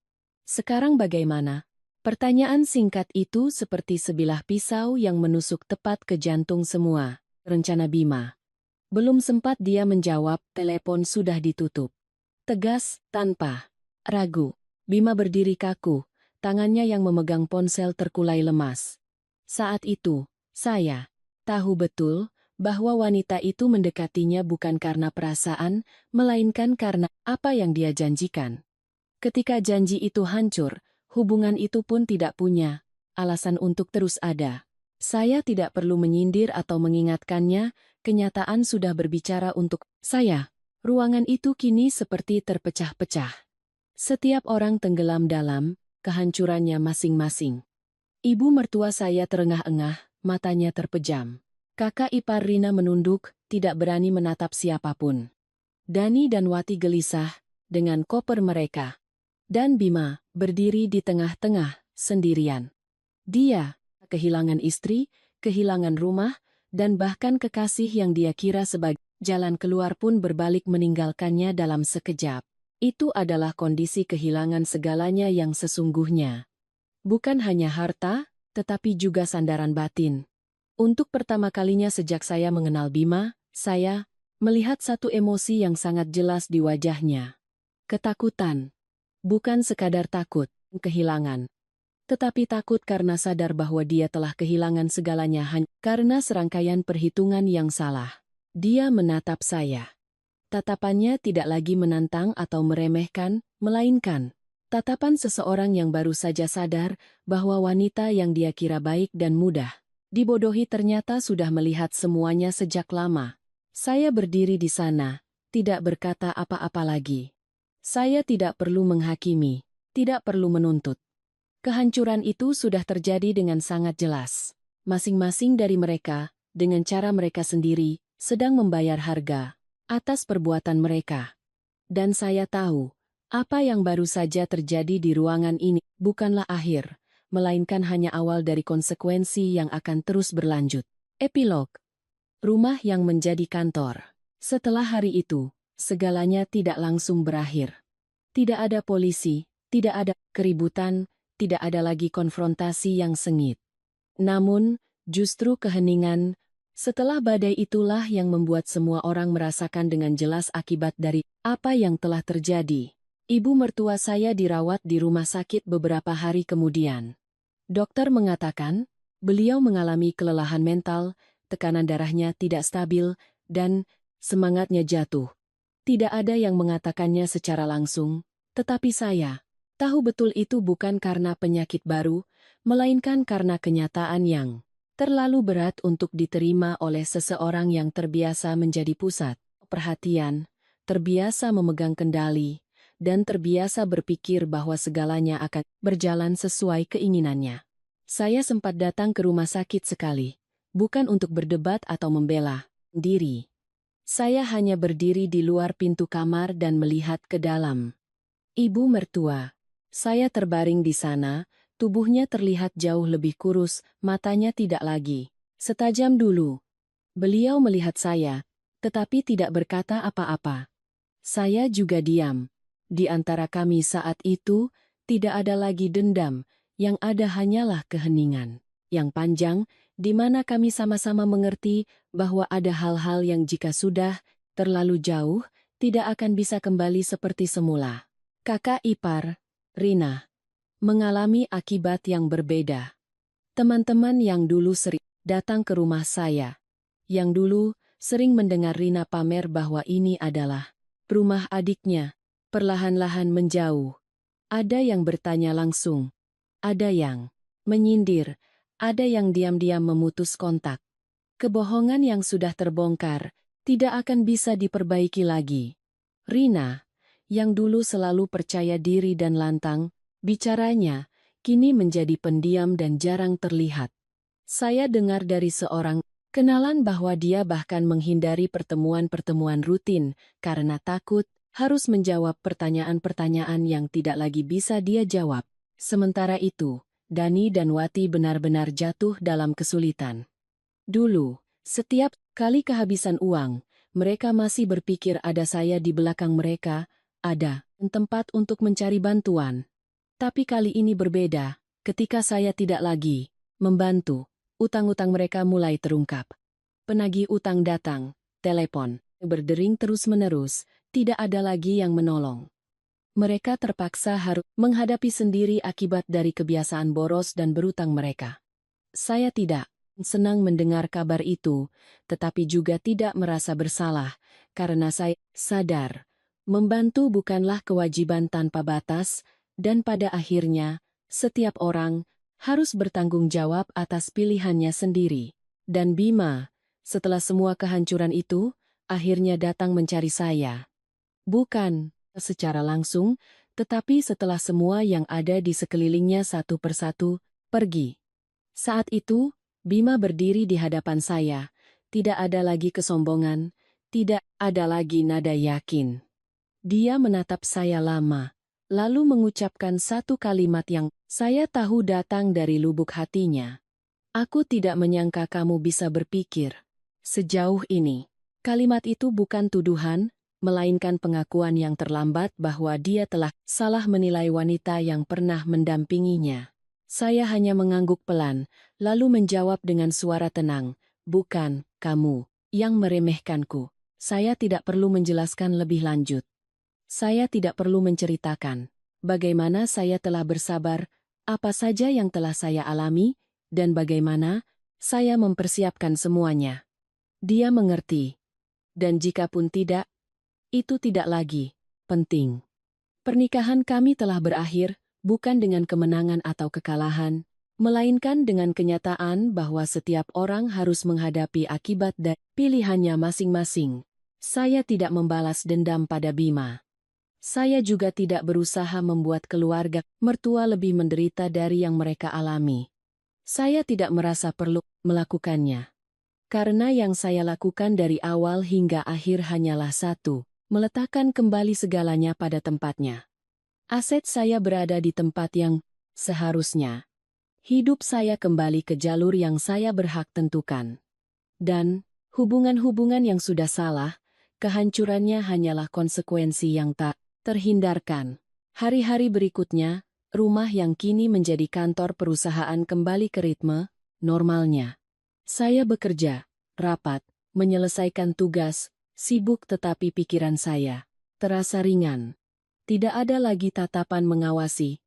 Sekarang bagaimana? Pertanyaan singkat itu seperti sebilah pisau yang menusuk tepat ke jantung semua rencana Bima. Belum sempat dia menjawab, telepon sudah ditutup. Tegas, tanpa ragu, Bima berdiri kaku, tangannya yang memegang ponsel terkulai lemas. Saat itu, saya tahu betul bahwa wanita itu mendekatinya bukan karena perasaan, melainkan karena apa yang dia janjikan. Ketika janji itu hancur, hubungan itu pun tidak punya alasan untuk terus ada. Saya tidak perlu menyindir atau mengingatkannya, kenyataan sudah berbicara untuk saya. Ruangan itu kini seperti terpecah-pecah. Setiap orang tenggelam dalam kehancurannya masing-masing. Ibu mertua saya terengah-engah, matanya terpejam. Kakak ipar Rina menunduk, tidak berani menatap siapapun. Dani dan Wati gelisah dengan koper mereka. Dan Bima berdiri di tengah-tengah, sendirian. Dia kehilangan istri, kehilangan rumah, dan bahkan kekasih yang dia kira sebagai jalan keluar pun berbalik meninggalkannya dalam sekejap. Itu adalah kondisi kehilangan segalanya yang sesungguhnya. Bukan hanya harta, tetapi juga sandaran batin. Untuk pertama kalinya sejak saya mengenal Bima, saya melihat satu emosi yang sangat jelas di wajahnya. Ketakutan. Bukan sekadar takut, kehilangan. Tetapi takut karena sadar bahwa dia telah kehilangan segalanya hanya karena serangkaian perhitungan yang salah. Dia menatap saya. Tatapannya tidak lagi menantang atau meremehkan, melainkan tatapan seseorang yang baru saja sadar bahwa wanita yang dia kira baik dan mudah dibodohi ternyata sudah melihat semuanya sejak lama. Saya berdiri di sana, tidak berkata apa-apa lagi. Saya tidak perlu menghakimi, tidak perlu menuntut. Kehancuran itu sudah terjadi dengan sangat jelas. Masing-masing dari mereka, dengan cara mereka sendiri, sedang membayar harga atas perbuatan mereka. Dan saya tahu, apa yang baru saja terjadi di ruangan ini bukanlah akhir, melainkan hanya awal dari konsekuensi yang akan terus berlanjut. Epilog. Rumah yang menjadi kantor. Setelah hari itu, segalanya tidak langsung berakhir. Tidak ada polisi, tidak ada keributan, tidak ada lagi konfrontasi yang sengit. Namun, justru keheningan. Setelah badai itulah yang membuat semua orang merasakan dengan jelas akibat dari apa yang telah terjadi. Ibu mertua saya dirawat di rumah sakit beberapa hari kemudian. Dokter mengatakan, beliau mengalami kelelahan mental, tekanan darahnya tidak stabil, dan semangatnya jatuh. Tidak ada yang mengatakannya secara langsung, tetapi saya tahu betul itu bukan karena penyakit baru, melainkan karena kenyataan yang terlalu berat untuk diterima oleh seseorang yang terbiasa menjadi pusat perhatian, terbiasa memegang kendali, dan terbiasa berpikir bahwa segalanya akan berjalan sesuai keinginannya. Saya sempat datang ke rumah sakit sekali, bukan untuk berdebat atau membela diri. Saya hanya berdiri di luar pintu kamar dan melihat ke dalam. Ibu mertua, saya terbaring di sana. Tubuhnya terlihat jauh lebih kurus, matanya tidak lagi setajam dulu. Beliau melihat saya, tetapi tidak berkata apa-apa. Saya juga diam. Di antara kami saat itu, tidak ada lagi dendam, yang ada hanyalah keheningan yang panjang, di mana kami sama-sama mengerti bahwa ada hal-hal yang jika sudah terlalu jauh, tidak akan bisa kembali seperti semula. Kakak ipar, Rina, mengalami akibat yang berbeda. Teman-teman yang dulu sering datang ke rumah saya, yang dulu sering mendengar Rina pamer bahwa ini adalah rumah adiknya, perlahan-lahan menjauh. Ada yang bertanya langsung, ada yang menyindir, ada yang diam-diam memutus kontak. Kebohongan yang sudah terbongkar tidak akan bisa diperbaiki lagi. Rina, yang dulu selalu percaya diri dan lantang, bicaranya kini menjadi pendiam dan jarang terlihat. Saya dengar dari seorang kenalan bahwa dia bahkan menghindari pertemuan-pertemuan rutin karena takut harus menjawab pertanyaan-pertanyaan yang tidak lagi bisa dia jawab. Sementara itu, Dani dan Wati benar-benar jatuh dalam kesulitan. Dulu, setiap kali kehabisan uang, mereka masih berpikir ada saya di belakang mereka, ada tempat untuk mencari bantuan. Tapi kali ini berbeda, ketika saya tidak lagi membantu, utang-utang mereka mulai terungkap. Penagih utang datang, telepon, berdering terus-menerus, tidak ada lagi yang menolong. Mereka terpaksa harus menghadapi sendiri akibat dari kebiasaan boros dan berutang mereka. Saya tidak senang mendengar kabar itu, tetapi juga tidak merasa bersalah, karena saya sadar, membantu bukanlah kewajiban tanpa batas, dan pada akhirnya, setiap orang harus bertanggung jawab atas pilihannya sendiri. Dan Bima, setelah semua kehancuran itu, akhirnya datang mencari saya. Bukan secara langsung, tetapi setelah semua yang ada di sekelilingnya satu persatu pergi. Saat itu, Bima berdiri di hadapan saya. Tidak ada lagi kesombongan, tidak ada lagi nada yakin. Dia menatap saya lama, lalu mengucapkan satu kalimat yang saya tahu datang dari lubuk hatinya. Aku tidak menyangka kamu bisa berpikir sejauh ini. Kalimat itu bukan tuduhan, melainkan pengakuan yang terlambat bahwa dia telah salah menilai wanita yang pernah mendampinginya. Saya hanya mengangguk pelan, lalu menjawab dengan suara tenang, "Bukan, kamu yang meremehkanku." Saya tidak perlu menjelaskan lebih lanjut. Saya tidak perlu menceritakan bagaimana saya telah bersabar, apa saja yang telah saya alami, dan bagaimana saya mempersiapkan semuanya. Dia mengerti. Dan jikapun tidak, itu tidak lagi penting. Pernikahan kami telah berakhir, bukan dengan kemenangan atau kekalahan, melainkan dengan kenyataan bahwa setiap orang harus menghadapi akibat dan pilihannya masing-masing. Saya tidak membalas dendam pada Bima. Saya juga tidak berusaha membuat keluarga mertua lebih menderita dari yang mereka alami. Saya tidak merasa perlu melakukannya. Karena yang saya lakukan dari awal hingga akhir hanyalah satu, meletakkan kembali segalanya pada tempatnya. Aset saya berada di tempat yang seharusnya. Hidup saya kembali ke jalur yang saya berhak tentukan. Dan hubungan-hubungan yang sudah salah, kehancurannya hanyalah konsekuensi yang tak terhindarkan. Hari-hari berikutnya, rumah yang kini menjadi kantor perusahaan kembali ke ritme normalnya. Saya bekerja, rapat, menyelesaikan tugas, sibuk tetapi pikiran saya terasa ringan. Tidak ada lagi tatapan mengawasi.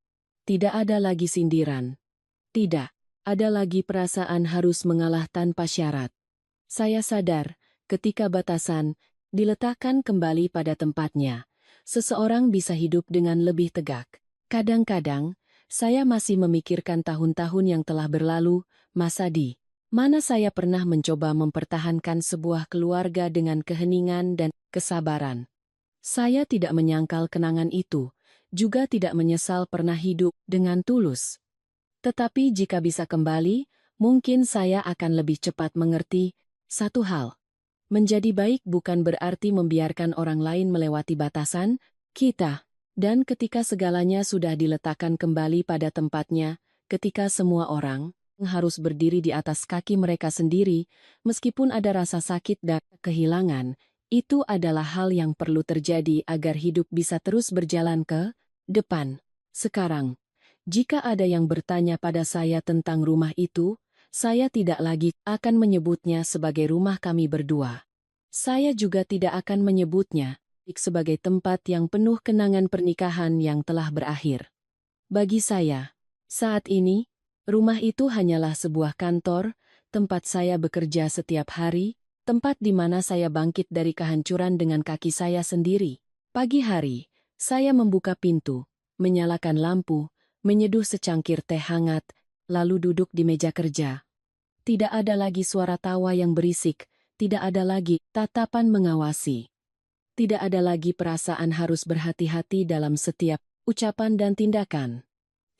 Tidak ada lagi sindiran. Tidak ada lagi perasaan harus mengalah tanpa syarat. Saya sadar, ketika batasan diletakkan kembali pada tempatnya, seseorang bisa hidup dengan lebih tegak. Kadang-kadang, saya masih memikirkan tahun-tahun yang telah berlalu, masa di mana saya pernah mencoba mempertahankan sebuah keluarga dengan keheningan dan kesabaran. Saya tidak menyangkal kenangan itu, juga tidak menyesal pernah hidup dengan tulus. Tetapi jika bisa kembali, mungkin saya akan lebih cepat mengerti satu hal. Menjadi baik bukan berarti membiarkan orang lain melewati batasan kita. Dan ketika segalanya sudah diletakkan kembali pada tempatnya, ketika semua orang harus berdiri di atas kaki mereka sendiri, meskipun ada rasa sakit dan kehilangan, itu adalah hal yang perlu terjadi agar hidup bisa terus berjalan ke depan. Sekarang, jika ada yang bertanya pada saya tentang rumah itu, saya tidak lagi akan menyebutnya sebagai rumah kami berdua. Saya juga tidak akan menyebutnya sebagai tempat yang penuh kenangan pernikahan yang telah berakhir. Bagi saya, saat ini, rumah itu hanyalah sebuah kantor, tempat saya bekerja setiap hari, tempat di mana saya bangkit dari kehancuran dengan kaki saya sendiri. Pagi hari, saya membuka pintu, menyalakan lampu, menyeduh secangkir teh hangat, lalu duduk di meja kerja. Tidak ada lagi suara tawa yang berisik, tidak ada lagi tatapan mengawasi. Tidak ada lagi perasaan harus berhati-hati dalam setiap ucapan dan tindakan.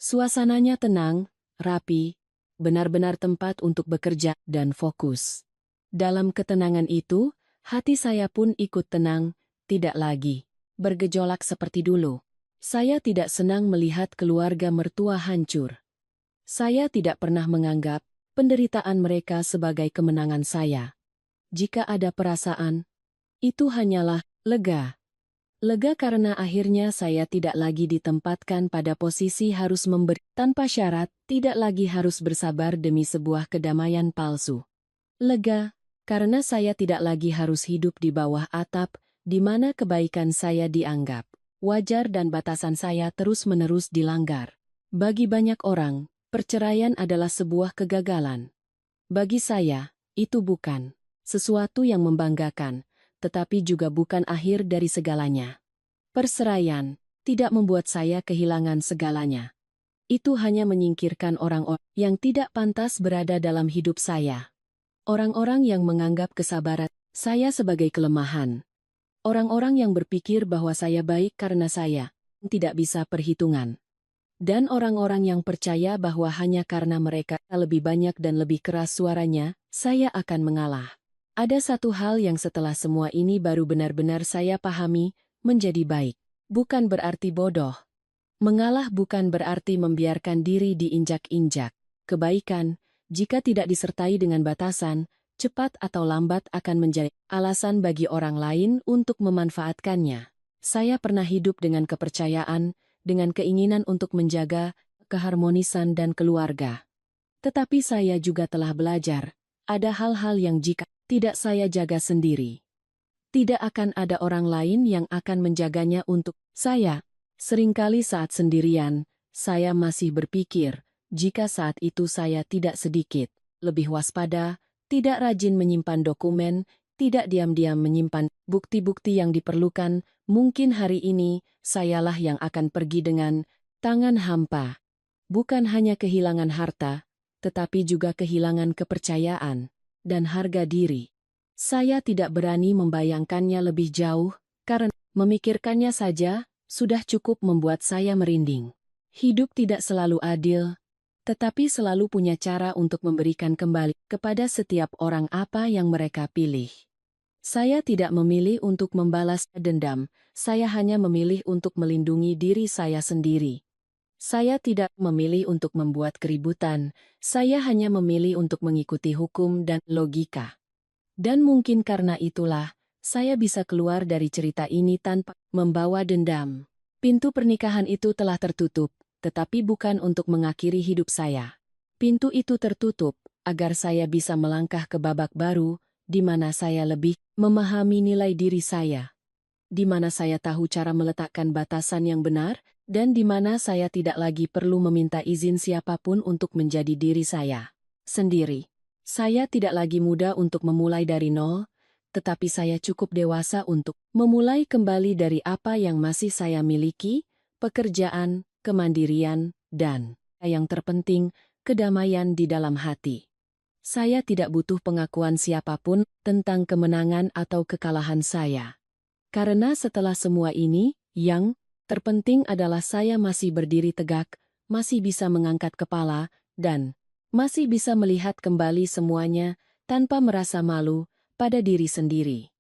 Suasananya tenang, rapi, benar-benar tempat untuk bekerja dan fokus. Dalam ketenangan itu, hati saya pun ikut tenang, tidak lagi bergejolak seperti dulu. Saya tidak senang melihat keluarga mertua hancur. Saya tidak pernah menganggap penderitaan mereka sebagai kemenangan saya. Jika ada perasaan, itu hanyalah lega. Lega karena akhirnya saya tidak lagi ditempatkan pada posisi harus memberi tanpa syarat, tidak lagi harus bersabar demi sebuah kedamaian palsu. Lega karena saya tidak lagi harus hidup di bawah atap, di mana kebaikan saya dianggap wajar dan batasan saya terus-menerus dilanggar. Bagi banyak orang, perceraian adalah sebuah kegagalan. Bagi saya, itu bukan sesuatu yang membanggakan, tetapi juga bukan akhir dari segalanya. Perceraian tidak membuat saya kehilangan segalanya. Itu hanya menyingkirkan orang-orang yang tidak pantas berada dalam hidup saya. Orang-orang yang menganggap kesabaran saya sebagai kelemahan. Orang-orang yang berpikir bahwa saya baik karena saya tidak bisa perhitungan. Dan orang-orang yang percaya bahwa hanya karena mereka lebih banyak dan lebih keras suaranya, saya akan mengalah. Ada satu hal yang setelah semua ini baru benar-benar saya pahami, menjadi baik bukan berarti bodoh. Mengalah bukan berarti membiarkan diri diinjak-injak. Kebaikan, jika tidak disertai dengan batasan, cepat atau lambat akan menjadi alasan bagi orang lain untuk memanfaatkannya. Saya pernah hidup dengan kepercayaan, dengan keinginan untuk menjaga keharmonisan dan keluarga. Tetapi saya juga telah belajar, ada hal-hal yang jika tidak saya jaga sendiri, tidak akan ada orang lain yang akan menjaganya untuk saya. Seringkali saat sendirian, saya masih berpikir, jika saat itu saya tidak sedikit lebih waspada, tidak rajin menyimpan dokumen, tidak diam-diam menyimpan bukti-bukti yang diperlukan, mungkin hari ini sayalah yang akan pergi dengan tangan hampa. Bukan hanya kehilangan harta, tetapi juga kehilangan kepercayaan dan harga diri. Saya tidak berani membayangkannya lebih jauh, karena memikirkannya saja sudah cukup membuat saya merinding. Hidup tidak selalu adil, tetapi selalu punya cara untuk memberikan kembali kepada setiap orang apa yang mereka pilih. Saya tidak memilih untuk membalas dendam, saya hanya memilih untuk melindungi diri saya sendiri. Saya tidak memilih untuk membuat keributan, saya hanya memilih untuk mengikuti hukum dan logika. Dan mungkin karena itulah, saya bisa keluar dari cerita ini tanpa membawa dendam. Pintu pernikahan itu telah tertutup, tetapi bukan untuk mengakhiri hidup saya. Pintu itu tertutup agar saya bisa melangkah ke babak baru, di mana saya lebih memahami nilai diri saya, di mana saya tahu cara meletakkan batasan yang benar, dan di mana saya tidak lagi perlu meminta izin siapapun untuk menjadi diri saya sendiri. Saya tidak lagi muda untuk memulai dari nol, tetapi saya cukup dewasa untuk memulai kembali dari apa yang masih saya miliki, pekerjaan, kemandirian, dan, yang terpenting, kedamaian di dalam hati. Saya tidak butuh pengakuan siapapun tentang kemenangan atau kekalahan saya. Karena setelah semua ini, yang terpenting adalah saya masih berdiri tegak, masih bisa mengangkat kepala, dan masih bisa melihat kembali semuanya tanpa merasa malu pada diri sendiri.